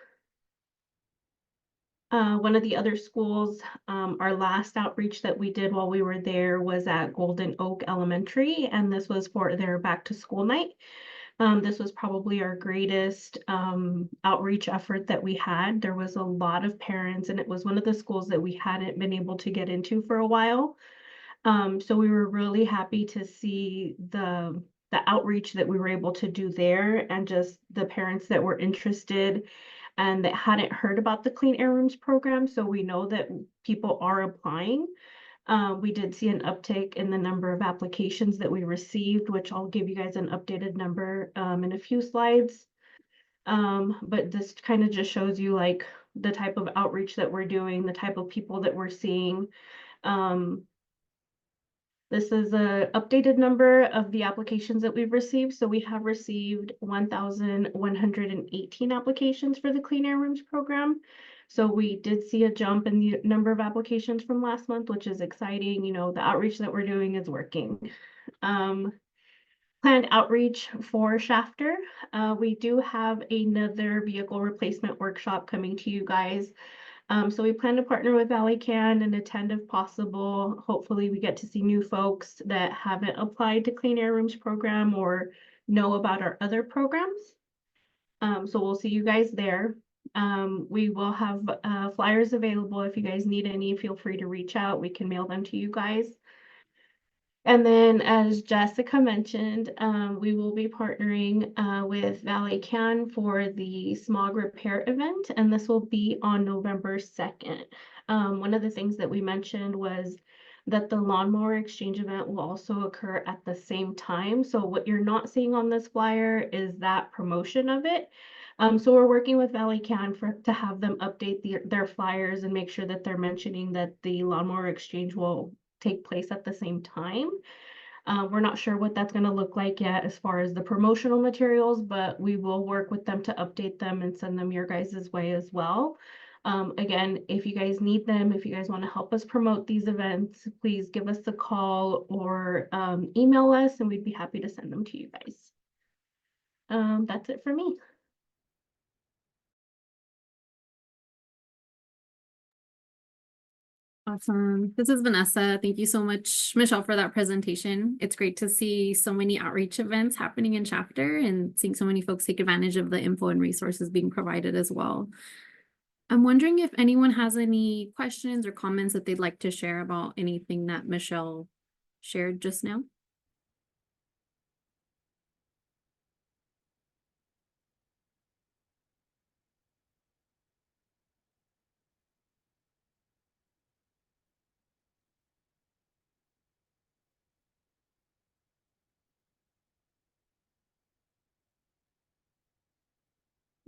One of the other schools, our last outreach that we did while we were there was at Golden Oak Elementary, and this was for their back to school night. This was probably our greatest outreach effort that we had. There was a lot of parents, and it was one of the schools that we hadn't been able to get into for a while. So we were really happy to see the outreach that we were able to do there, and just the parents that were interested and that hadn't heard about the Clean Air Rooms program. So we know that people are applying. We did see an uptick in the number of applications that we received, which I'll give you guys an updated number in a few slides. But this kind of just shows you like the type of outreach that we're doing, the type of people that we're seeing. This is an updated number of the applications that we've received. So we have received 1,118 applications for the Clean Air Rooms program. So we did see a jump in the number of applications from last month, which is exciting. You know, the outreach that we're doing is working. Planned outreach for Shafter. We do have another vehicle replacement workshop coming to you guys. So we plan to partner with Valley Can and attend if possible. Hopefully we get to see new folks that haven't applied to Clean Air Rooms program or know about our other programs. So we'll see you guys there. We will have flyers available. If you guys need any, feel free to reach out. We can mail them to you guys. And then, as Jessica mentioned, we will be partnering with Valley Can for the smog repair event, and this will be on November 2nd. One of the things that we mentioned was that the lawnmower exchange event will also occur at the same time. So what you're not seeing on this flyer is that promotion of it. So we're working with Valley Can to have them update their flyers and make sure that they're mentioning that the lawnmower exchange will take place at the same time. We're not sure what that's going to look like yet as far as the promotional materials, but we will work with them to update them and send them your guys' way as well. Again, if you guys need them, if you guys want to help us promote these events, please give us a call or email us, and we'd be happy to send them to you guys. That's it for me. Awesome. This is Vanessa. Thank you so much, Michelle, for that presentation. It's great to see so many outreach events happening in Shafter and seeing so many folks take advantage of the info and resources being provided as well. I'm wondering if anyone has any questions or comments that they'd like to share about anything that Michelle shared just now.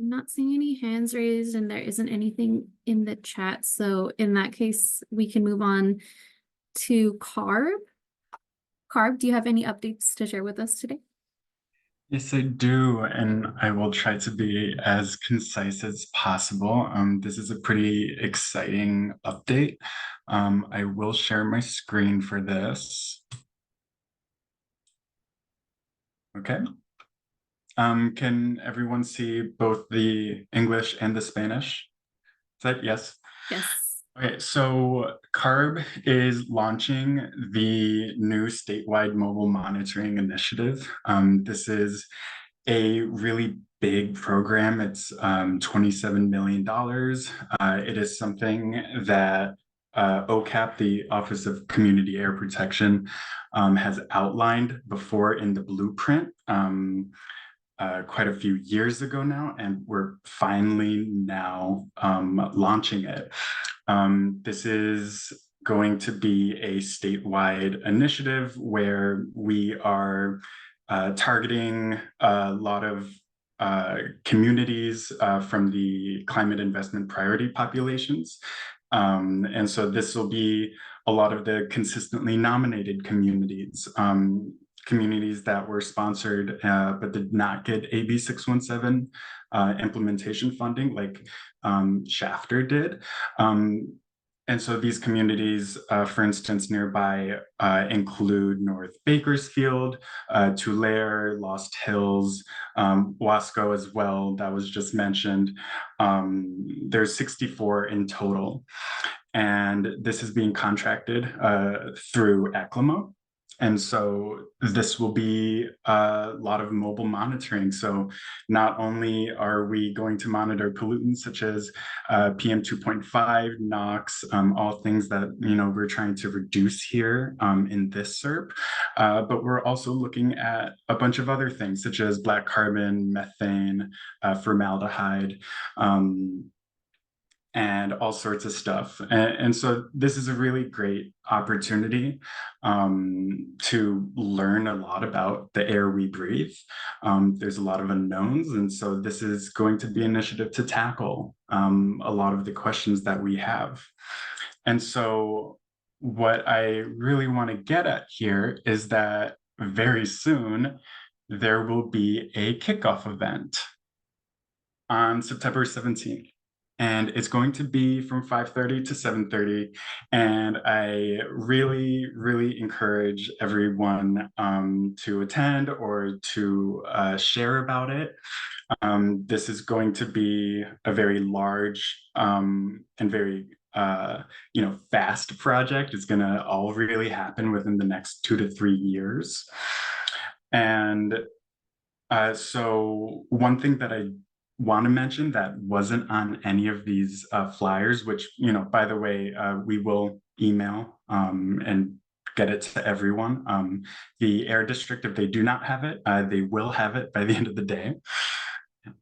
I'm not seeing any hands raised and there isn't anything in the chat. So in that case, we can move on to Carb. Carb, do you have any updates to share with us today? Yes, I do, and I will try to be as concise as possible. This is a pretty exciting update. I will share my screen for this. Okay. Can everyone see both the English and the Spanish? Is that yes? Yes. Okay, so CARB is launching the new statewide mobile monitoring initiative. This is a really big program. It's $27 million. It is something that OCAP, the Office of Community Air Protection, has outlined before in the blueprint quite a few years ago now, and we're finally now launching it. This is going to be a statewide initiative where we are targeting a lot of communities from the climate investment priority populations. And so this will be a lot of the consistently nominated communities, communities that were sponsored but did not get AB 617 implementation funding like Shafter did. And so these communities, for instance, nearby include North Bakersfield, Tulare, Lost Hills, Wasco as well, that was just mentioned. There's 64 in total. And this is being contracted through ECLIMO. And so this will be a lot of mobile monitoring. So not only are we going to monitor pollutants such as PM 2.5, NOx, all things that we're trying to reduce here in this SERP, but we're also looking at a bunch of other things such as black carbon, methane, formaldehyde, and all sorts of stuff. And so this is a really great opportunity to learn a lot about the air we breathe. There's a lot of unknowns, and so this is going to be an initiative to tackle a lot of the questions that we have. And so what I really want to get at here is that very soon there will be a kickoff event on September 17th. And it's going to be from 5:30 to 7:30. And I really, really encourage everyone to attend or to share about it. This is going to be a very large and very fast project. It's going to all really happen within the next 2 to 3 years. And so one thing that I want to mention that wasn't on any of these flyers, which, by the way, we will email and get it to everyone. The Air District, if they do not have it, they will have it by the end of the day.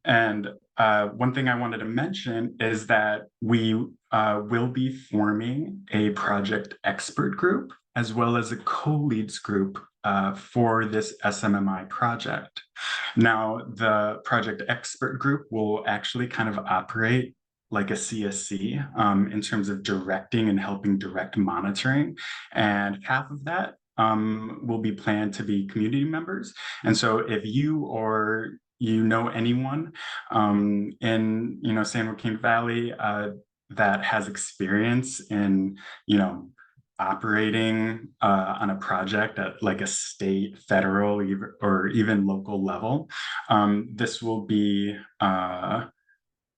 And one thing I wanted to mention is that we will be forming a project expert group as well as a co-leads group for this SMMI project. Now, the project expert group will actually kind of operate like a CSC in terms of directing and helping direct monitoring. And half of that will be planned to be community members. And so if you or anyone in San Joaquin Valley that has experience in operating on a project at like a state, federal, or even local level, this will be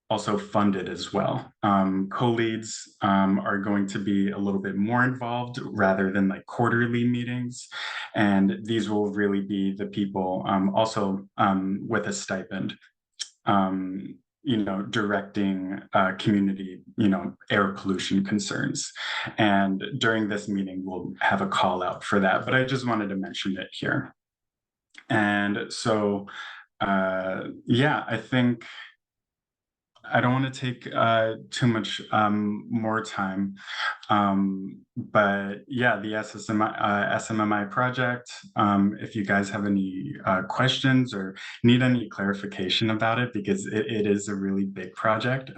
also funded as well. Co-leads are going to be a little bit more involved rather than like quarterly meetings. And these will really be the people also with a stipend, directing community, air pollution concerns. And during this meeting, we'll have a call out for that, but I just wanted to mention it here. And so, yeah, I think I don't want to take too much more time, but yeah, the SMMI project, if you guys have any questions or need any clarification about it, because it is a really big project,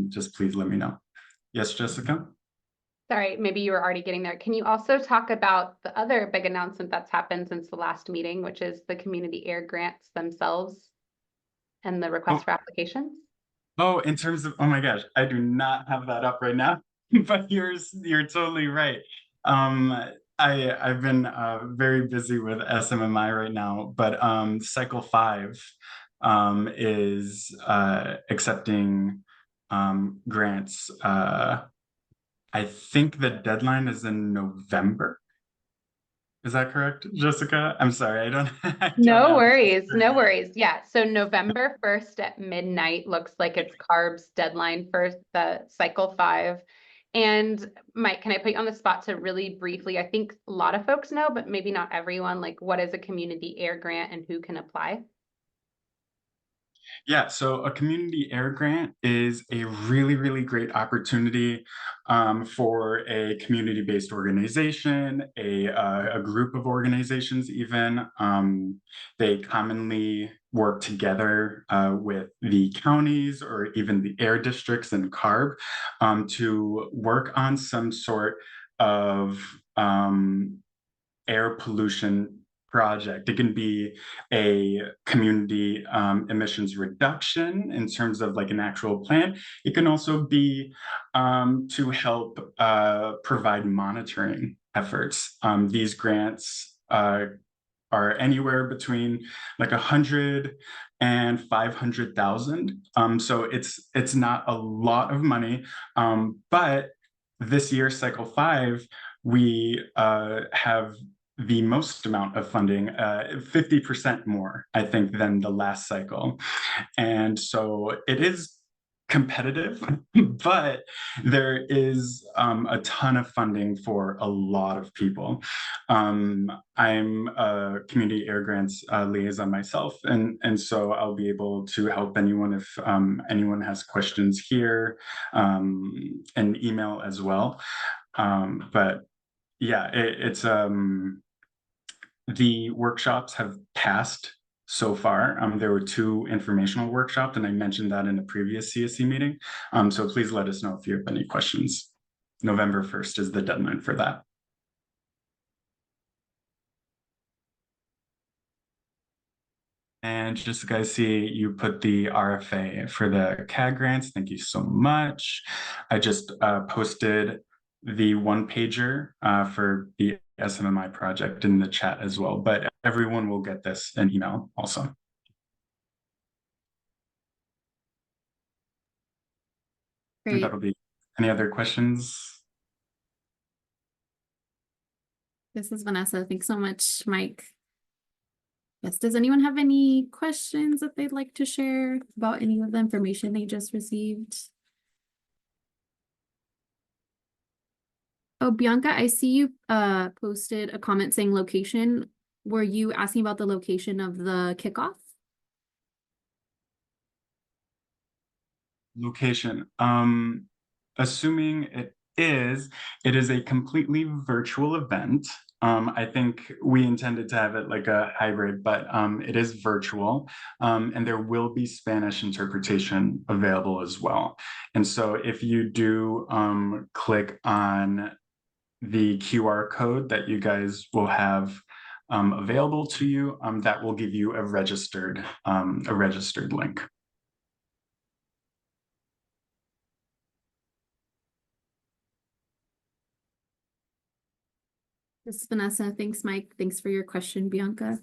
just please let me know. Yes, Jessica? Sorry, maybe you were already getting there. Can you also talk about the other big announcement that's happened since the last meeting, which is the community air grants themselves and the request for applications? Oh, in terms of, oh my gosh, I do not have that up right now, but you're totally right. I've been very busy with SMMI right now, but Cycle 5 is accepting grants. I think the deadline is in November. Is that correct, Jessica? I'm sorry, I don't. No worries, no worries. Yeah, so November 1st at midnight looks like it's CARB's deadline for the Cycle 5. And Mike, can I put you on the spot to really briefly, I think a lot of folks know, but maybe not everyone, like what is a community air grant and who can apply? Yeah, so a community air grant is a really, really great opportunity for a community-based organization, a group of organizations even. They commonly work together with the counties or even the air districts and CARB to work on some sort of air pollution project. It can be a community emissions reduction in terms of like an actual plan. It can also be to help provide monitoring efforts. These grants are anywhere between like 100 and 500,000. So it's not a lot of money, but this year, cycle 5, we have the most amount of funding, 50% more, I think, than the last cycle. And so it is competitive, but there is a ton of funding for a lot of people. I'm a community air grants liaison myself, and so I'll be able to help anyone if anyone has questions here, and email as well. But yeah, it's the workshops have passed so far. There were 2 informational workshops, and I mentioned that in a previous CSC meeting. So please let us know if you have any questions. November 1st is the deadline for that. And just so guys see, you put the RFA for the CAG grants. Thank you so much. I just posted the 1-pager for the SMMI project in the chat as well, but everyone will get this in email also. Great. That'll be, any other questions? This is Vanessa. Thanks so much, Mike. Yes, does anyone have any questions that they'd like to share about any of the information they just received? Oh, Bianca, I see you posted a comment saying location. Were you asking about the location of the kickoff? Location. Assuming it is a completely virtual event. I think we intended to have it like a hybrid, but it is virtual, and there will be Spanish interpretation available as well. And so if you do click on the QR code that you guys will have available to you, that will give you a registered link. This is Vanessa. Thanks, Mike. Thanks for your question, Bianca.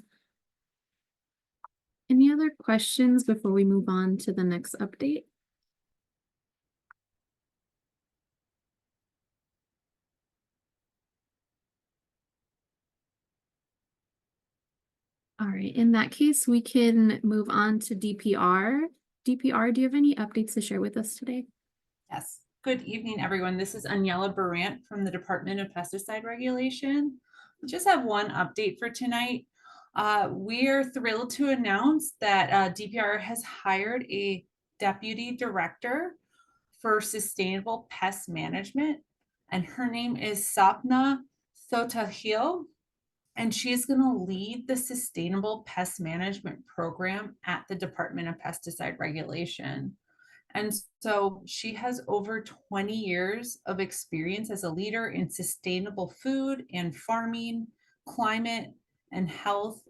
Any other questions before we move on to the next update? All right, in that case, we can move on to DPR. DPR, do you have any updates to share with us today? Yes. Good evening, everyone. This is Aniela Barant from the Department of Pesticide Regulation. We just have one update for tonight. We're thrilled to announce that DPR has hired a deputy director for sustainable pest management, and her name is Sapna Sotahil, and she is going to lead the sustainable pest management program at the Department of Pesticide Regulation. And so she has over 20 years of experience as a leader in sustainable food and farming, climate and health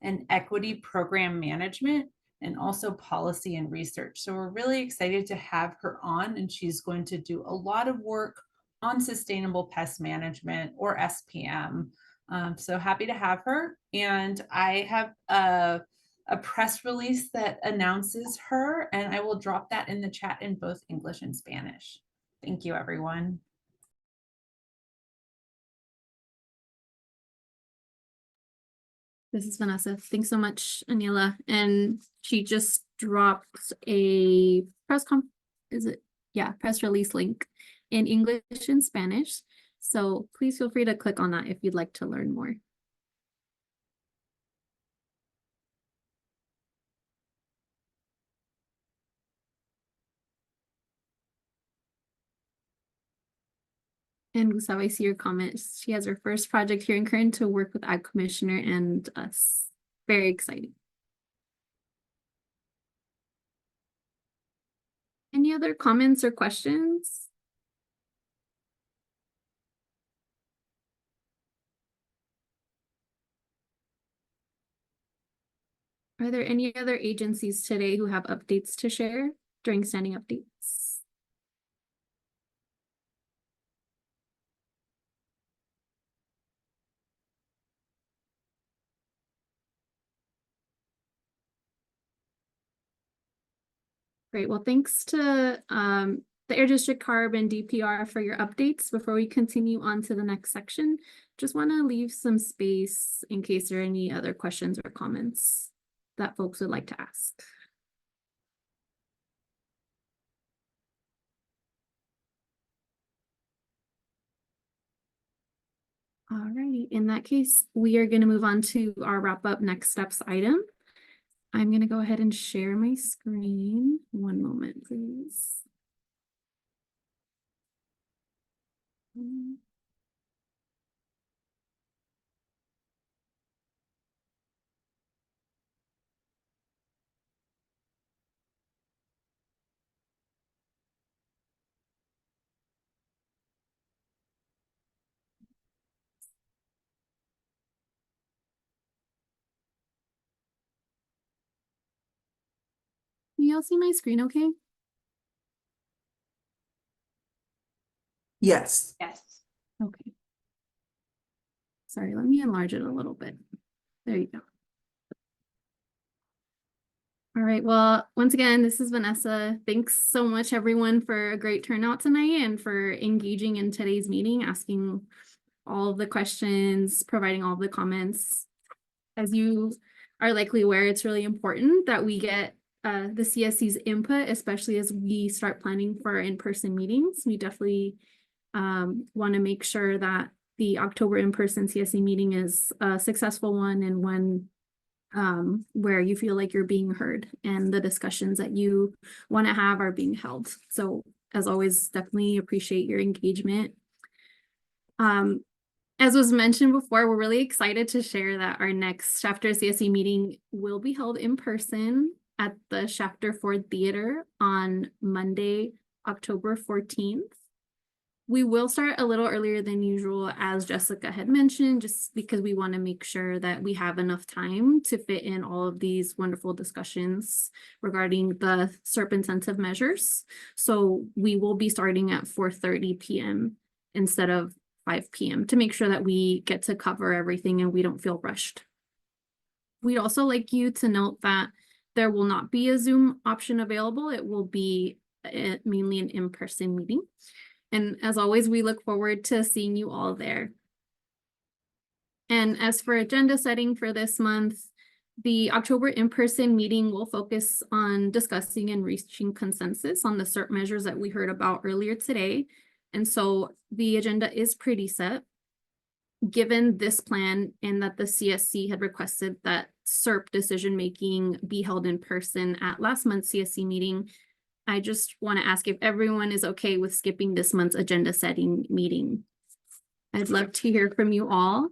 and equity program management, and also policy and research. So we're really excited to have her on, and she's going to do a lot of work on sustainable pest management, or SPM. So happy to have her. And I have a press release that announces her, and I will drop that in the chat in both English and Spanish. Thank you, everyone. This is Vanessa. Thanks so much, Aniela. And she just dropped a press release link in English and Spanish. So please feel free to click on that if you'd like to learn more. And Gustavo, I see your comments. She has her first project here in Kern to work with Ag Commissioner and us. Very exciting. Any other comments or questions? Are there any other agencies today who have updates to share during standing updates? Great. Well, thanks to the Air District CARB and DPR for your updates. Before we continue on to the next section, just want to leave some space in case there are any other questions or comments that folks would like to ask. Alrighty, in that case, we are going to move on to our wrap up next steps item. I'm going to go ahead and share my screen. One moment, please. Can you all see my screen okay? Yes. Yes. Okay. Sorry, let me enlarge it a little bit. There you go. All right, well, once again, this is Vanessa. Thanks so much, everyone, for a great turnout tonight and for engaging in today's meeting, asking all of the questions, providing all of the comments. As you are likely aware, it's really important that we get the CSC's input, especially as we start planning for in-person meetings. We definitely want to make sure that the October in-person CSC meeting is a successful one and one where you feel like you're being heard and the discussions that you want to have are being held. So as always, definitely appreciate your engagement. As was mentioned before, we're really excited to share that our next Shafter CSC meeting will be held in person at the Shafter Ford Theater on Monday, October 14th. We will start a little earlier than usual, as Jessica had mentioned, just because we want to make sure that we have enough time to fit in all of these wonderful discussions regarding the SERP incentive measures. So we will be starting at 4:30 p.m. instead of 5 p.m. to make sure that we get to cover everything and we don't feel rushed. We'd also like you to note that there will not be a Zoom option available. It will be mainly an in-person meeting. And as always, we look forward to seeing you all there. And as for agenda setting for this month, the October in-person meeting will focus on discussing and reaching consensus on the SERP measures that we heard about earlier today. And so the agenda is pretty set. Given this plan and that the CSC had requested that SERP decision-making be held in person at last month's CSC meeting, I just want to ask if everyone is okay with skipping this month's agenda setting meeting. I'd love to hear from you all.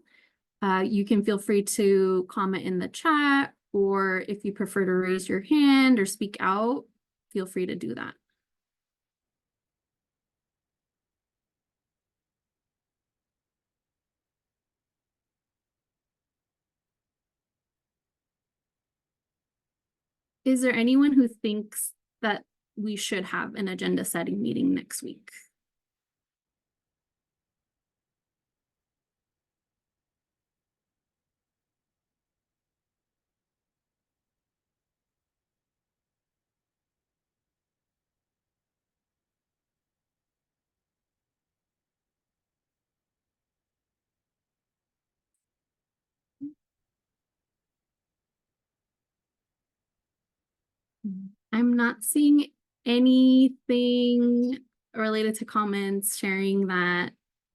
You can feel free to comment in the chat, or if you prefer to raise your hand or speak out, feel free to do that. Is there anyone who thinks that we should have an agenda setting meeting next week? I'm not seeing anything related to comments sharing that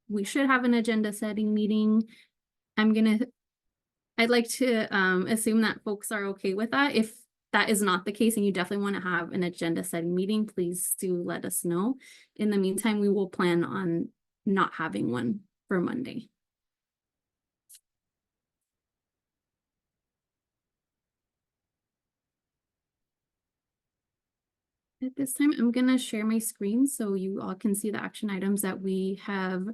we should have an agenda setting meeting. I'd like to assume that folks are okay with that. If that is not the case and you definitely want to have an agenda setting meeting, please do let us know. In the meantime, we will plan on not having one for Monday. At this time, I'm going to share my screen so you all can see the action items that we have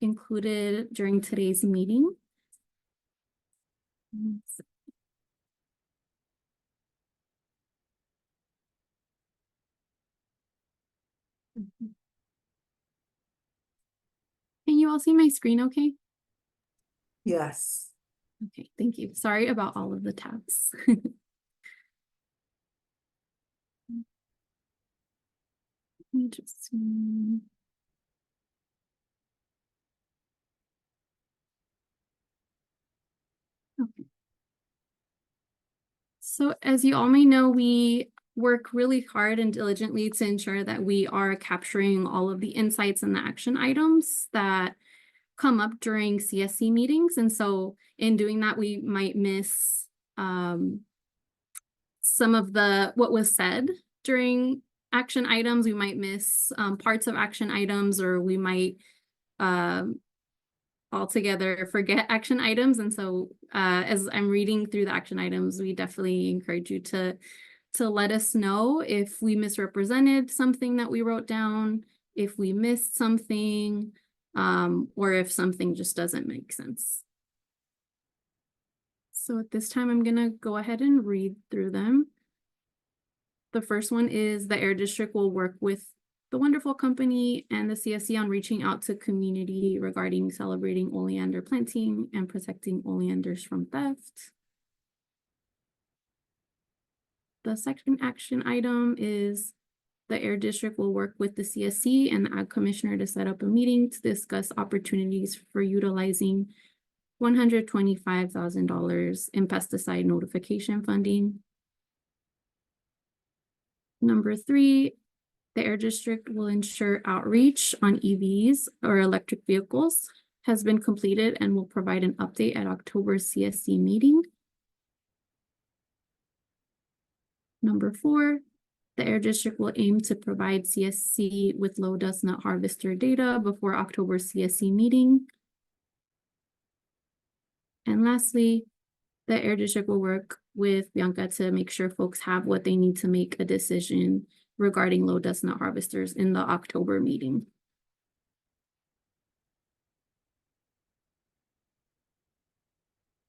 included during today's meeting. Can you all see my screen okay? Yes. Okay, thank you. Sorry about all of the tabs. Let me just see. Okay. So as you all may know, we work really hard and diligently to ensure that we are capturing all of the insights and the action items that come up during CSC meetings. And so in doing that, we might miss some of what was said during action items. We might miss parts of action items, or we might altogether forget action items. And so as I'm reading through the action items, we definitely encourage you to let us know if we misrepresented something that we wrote down, if we missed something, or if something just doesn't make sense. So at this time, I'm gonna go ahead and read through them. The first one is the Air District will work with the wonderful company and the CSC on reaching out to community regarding celebrating oleander planting and protecting oleanders from theft. The second action item is the Air District will work with the CSC and the Ag Commissioner to set up a meeting to discuss opportunities for utilizing $125,000 in pesticide notification funding. Number 3, the Air District will ensure outreach on EVs or electric vehicles has been completed and will provide an update at October's CSC meeting. Number 4, the Air District will aim to provide CSC with low dust nut harvester data before October's CSC meeting. And lastly, the Air District will work with Bianca to make sure folks have what they need to make a decision regarding low dust nut harvesters in the October meeting.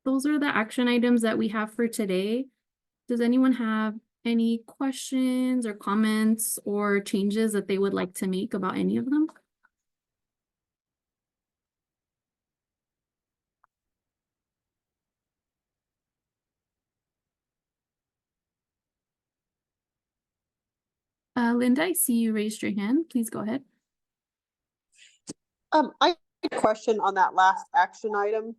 Those are the action items that we have for today. Does anyone have any questions or comments or changes that they would like to make about any of them? Linda, I see you raised your hand. Please go ahead. I had a question on that last action item.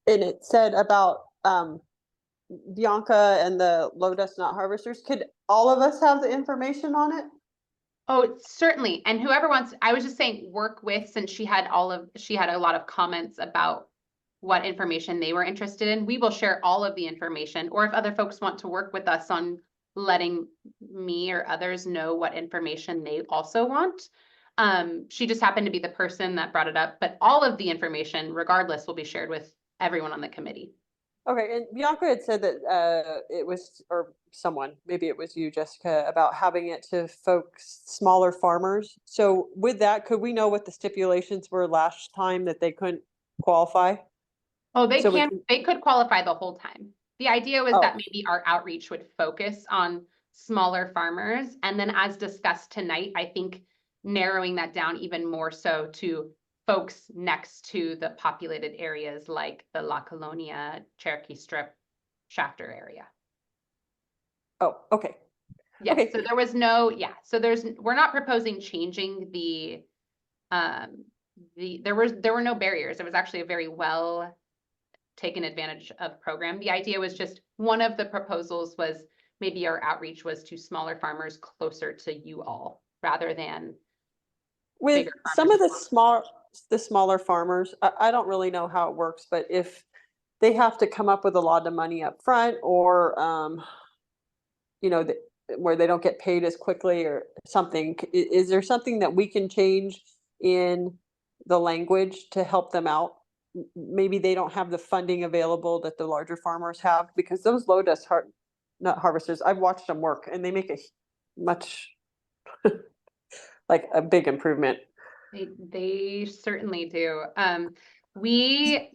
And it said about Bianca and the low dust nut harvesters. Could all of us have the information on it? Oh, certainly. And whoever wants, I was just saying work with, since she had a lot of comments about what information they were interested in. We will share all of the information, or if other folks want to work with us on letting me or others know what information they also want. She just happened to be the person that brought it up, but all of the information, regardless, will be shared with everyone on the committee. Okay, and Bianca had said that it was, or someone, maybe it was you, Jessica, about having it to folks, smaller farmers. So with that, could we know what the stipulations were last time that they couldn't qualify? Oh, they could qualify the whole time. The idea was that maybe our outreach would focus on smaller farmers. And then as discussed tonight, I think narrowing that down even more so to folks next to the populated areas like the La Colonia, Cherokee Strip, Shafter area. Oh, okay. Yeah, okay. So there was no, so we're not proposing changing there were no barriers. It was actually a very well taken advantage of program. The idea was just, one of the proposals was maybe our outreach was to smaller farmers closer to you all rather than with some of the smaller farmers. I don't really know how it works, but if they have to come up with a lot of money up front, or where they don't get paid as quickly or something, is there something that we can change in the language to help them out? Maybe they don't have the funding available that the larger farmers have, because those low dust nut harvesters, I've watched them work and they make a much like a big improvement. They certainly do. And maybe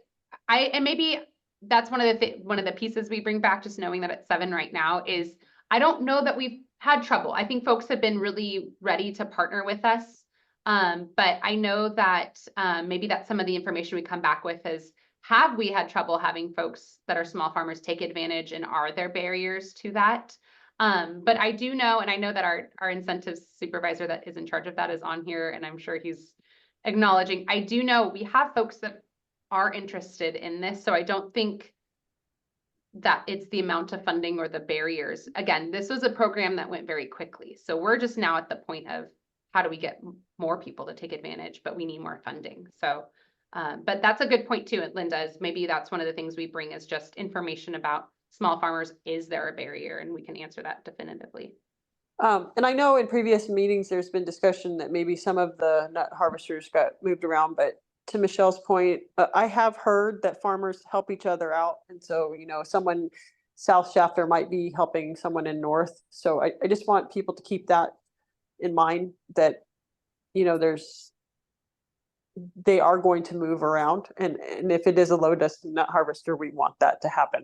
that's one of the pieces we bring back, just knowing that it's 7 right now, is I don't know that we've had trouble. I think folks have been really ready to partner with us. But I know that maybe that's some of the information we come back with is, have we had trouble having folks that are small farmers take advantage, and are there barriers to that? But I do know, and I know that our incentives supervisor that is in charge of that is on here, and I'm sure he's acknowledging. I do know we have folks that are interested in this, so I don't think that it's the amount of funding or the barriers. Again, this was a program that went very quickly. So we're just now at the point of how do we get more people to take advantage, but we need more funding. So, but that's a good point too, Linda, is maybe that's one of the things we bring is just information about small farmers. Is there a barrier? And we can answer that definitively. And I know in previous meetings, there's been discussion that maybe some of the nut harvesters got moved around, but to Michelle's point, I have heard that farmers help each other out. And so, you know, someone South Shafter might be helping someone in North. So I just want people to keep that in mind, that, you know, they are going to move around. And if it is a low dust nut harvester, we want that to happen.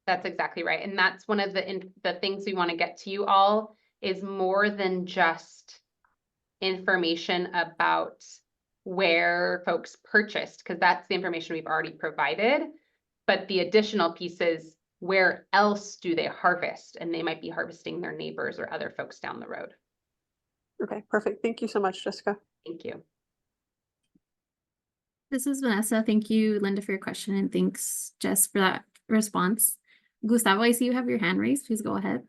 That's exactly right. And that's one of the things we want to get to you all is more than just information about where folks purchased, because that's the information we've already provided. But the additional piece is, where else do they harvest? And they might be harvesting their neighbors or other folks down the road. Okay, perfect. Thank you so much, Jessica. Thank you. This is Vanessa. Thank you, Linda, for your question, and thanks, Jess, for that response. Gustavo, I see you have your hand raised. Please go ahead.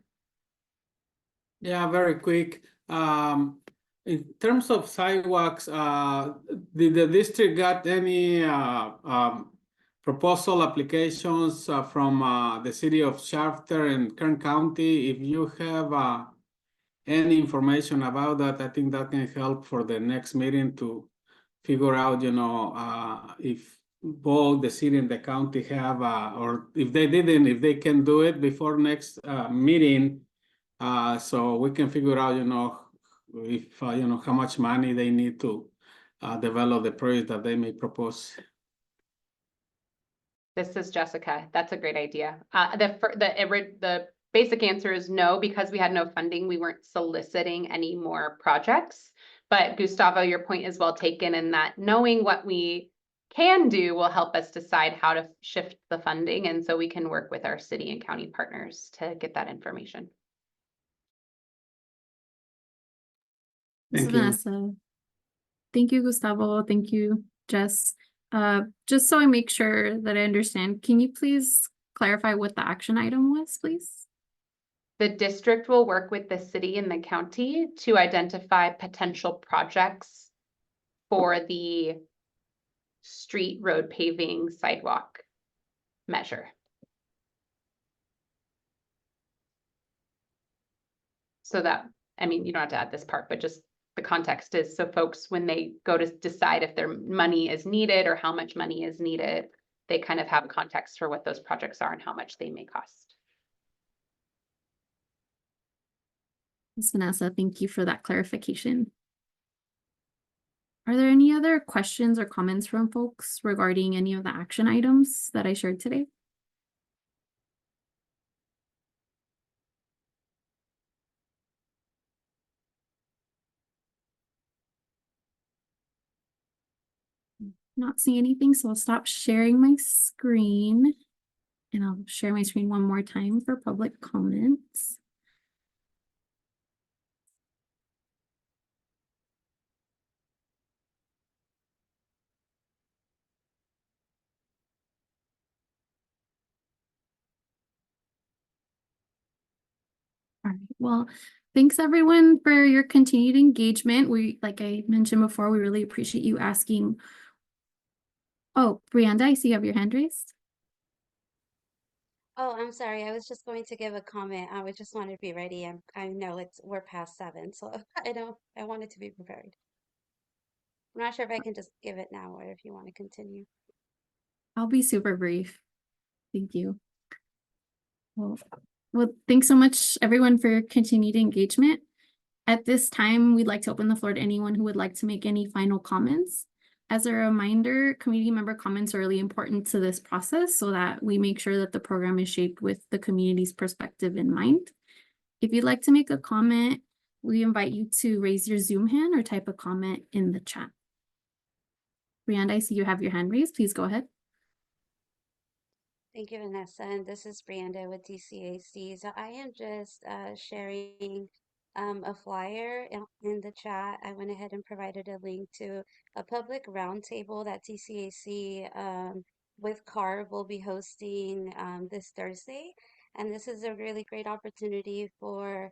Yeah, very quick. In terms of sidewalks, did the district got any proposal applications from the city of Shafter and Kern County? If you have any information about that, I think that can help for the next meeting to figure out, you know, if both the city and the county have, or if they didn't, if they can do it before next meeting, so we can figure out, you know, if, you know, how much money they need to develop the project that they may propose. This is Jessica. That's a great idea. The basic answer is no, because we had no funding. We weren't soliciting any more projects. But Gustavo, your point is well taken, in that knowing what we can do will help us decide how to shift the funding. And so we can work with our city and county partners to get that information. Thank you, Vanessa. Thank you, Gustavo. Thank you, Jess. Just so I make sure that I understand, can you please clarify what the action item was, please? The district will work with the city and the county to identify potential projects for the street, road paving, sidewalk measure. So that, I mean, you don't have to add this part, but just the context is, so folks, when they go to decide if their money is needed or how much money is needed, they kind of have context for what those projects are and how much they may cost. Ms. Vanessa, thank you for that clarification. Are there any other questions or comments from folks regarding any of the action items that I shared today? Not seeing anything, so I'll stop sharing my screen, and I'll share my screen one more time for public comments. All right, well, thanks everyone for your continued engagement. Like I mentioned before, we really appreciate you asking. Oh, Brianda, I see you have your hand raised. Oh, I'm sorry. I was just going to give a comment. I just wanted to be ready. I know we're past 7, so I wanted to be prepared. I'm not sure if I can just give it now or if you want to continue. I'll be super brief. Thank you. Well, thanks so much everyone for your continued engagement. At this time, we'd like to open the floor to anyone who would like to make any final comments. As a reminder, community member comments are really important to this process so that we make sure that the program is shaped with the community's perspective in mind. If you'd like to make a comment, we invite you to raise your Zoom hand or type a comment in the chat. Brianda, I see you have your hand raised. Please go ahead. Thank you, Vanessa. And this is Brianda with DCAC. So I am just sharing a flyer in the chat. I went ahead and provided a link to a public roundtable that TCAC with CARB will be hosting this Thursday. And this is a really great opportunity for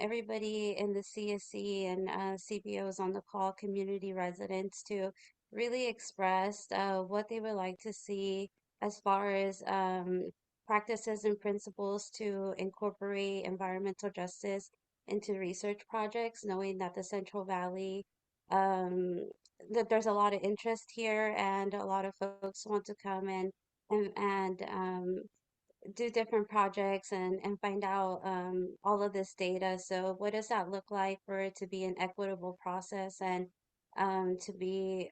everybody in the CSC and CBOs on the call, community residents, to really express what they would like to see as far as practices and principles to incorporate environmental justice into research projects, knowing that the Central Valley, that there's a lot of interest here and a lot of folks want to come and do different projects and find out all of this data. So what does that look like for it to be an equitable process and to be,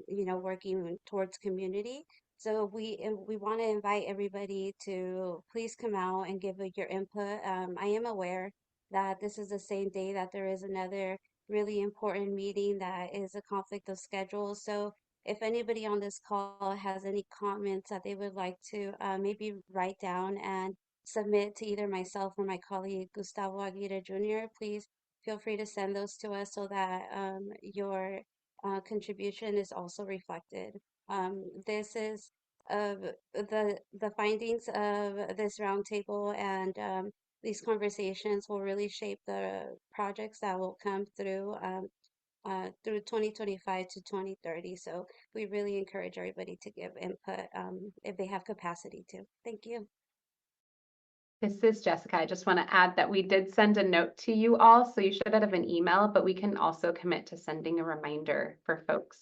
you know, working towards community? So we want to invite everybody to please come out and give your input. I am aware that this is the same day that there is another really important meeting that is a conflict of schedule. So if anybody on this call has any comments that they would like to maybe write down and submit to either myself or my colleague Gustavo Aguirre Jr., please feel free to send those to us so that your contribution is also reflected. This is the findings of this roundtable, and these conversations will really shape the projects that will come through through 2025 to 2030. So we really encourage everybody to give input if they have capacity to. Thank you. This is Jessica. I just want to add that we did send a note to you all, so you should have an email, but we can also commit to sending a reminder for folks.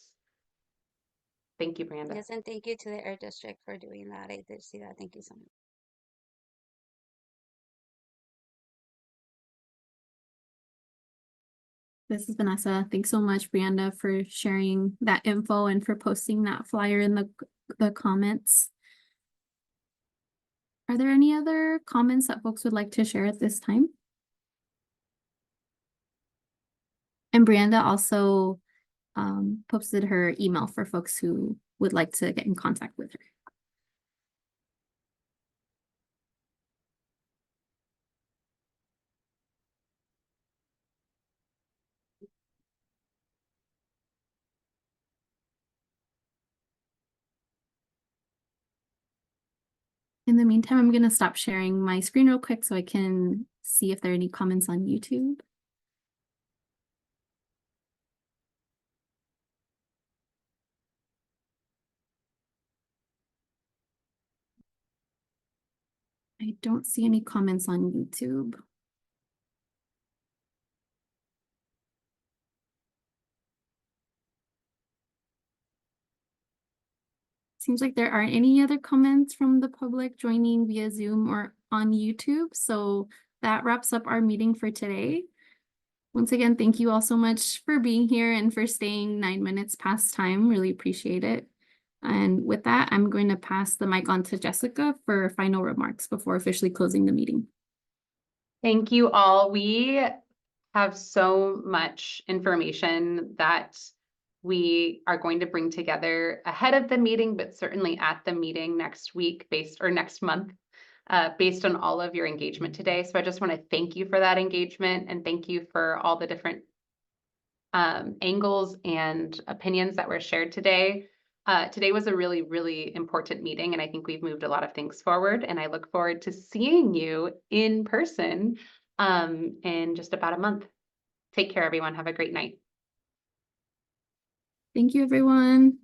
Thank you, Brianda. Yes, and thank you to the Air District for doing that. I did see that. Thank you so much. This is Vanessa. Thanks so much, Brianda, for sharing that info and for posting that flyer in the comments. Are there any other comments that folks would like to share at this time? And Brianda also posted her email for folks who would like to get in contact with her. In the meantime, I'm going to stop sharing my screen real quick so I can see if there are any comments on YouTube. I don't see any comments on YouTube. Seems like there aren't any other comments from the public joining via Zoom or on YouTube. So that wraps up our meeting for today. Once again, thank you all so much for being here and for staying 9 minutes past time. Really appreciate it. And with that, I'm going to pass the mic on to Jessica for final remarks before officially closing the meeting. Thank you all. We have so much information that we are going to bring together ahead of the meeting, but certainly at the meeting next week next month, based on all of your engagement today. So I just want to thank you for that engagement and thank you for all the different angles and opinions that were shared today. Today was a really, really important meeting, and I think we've moved a lot of things forward, and I look forward to seeing you in person in just about a month. Take care, everyone. Have a great night. Thank you, everyone.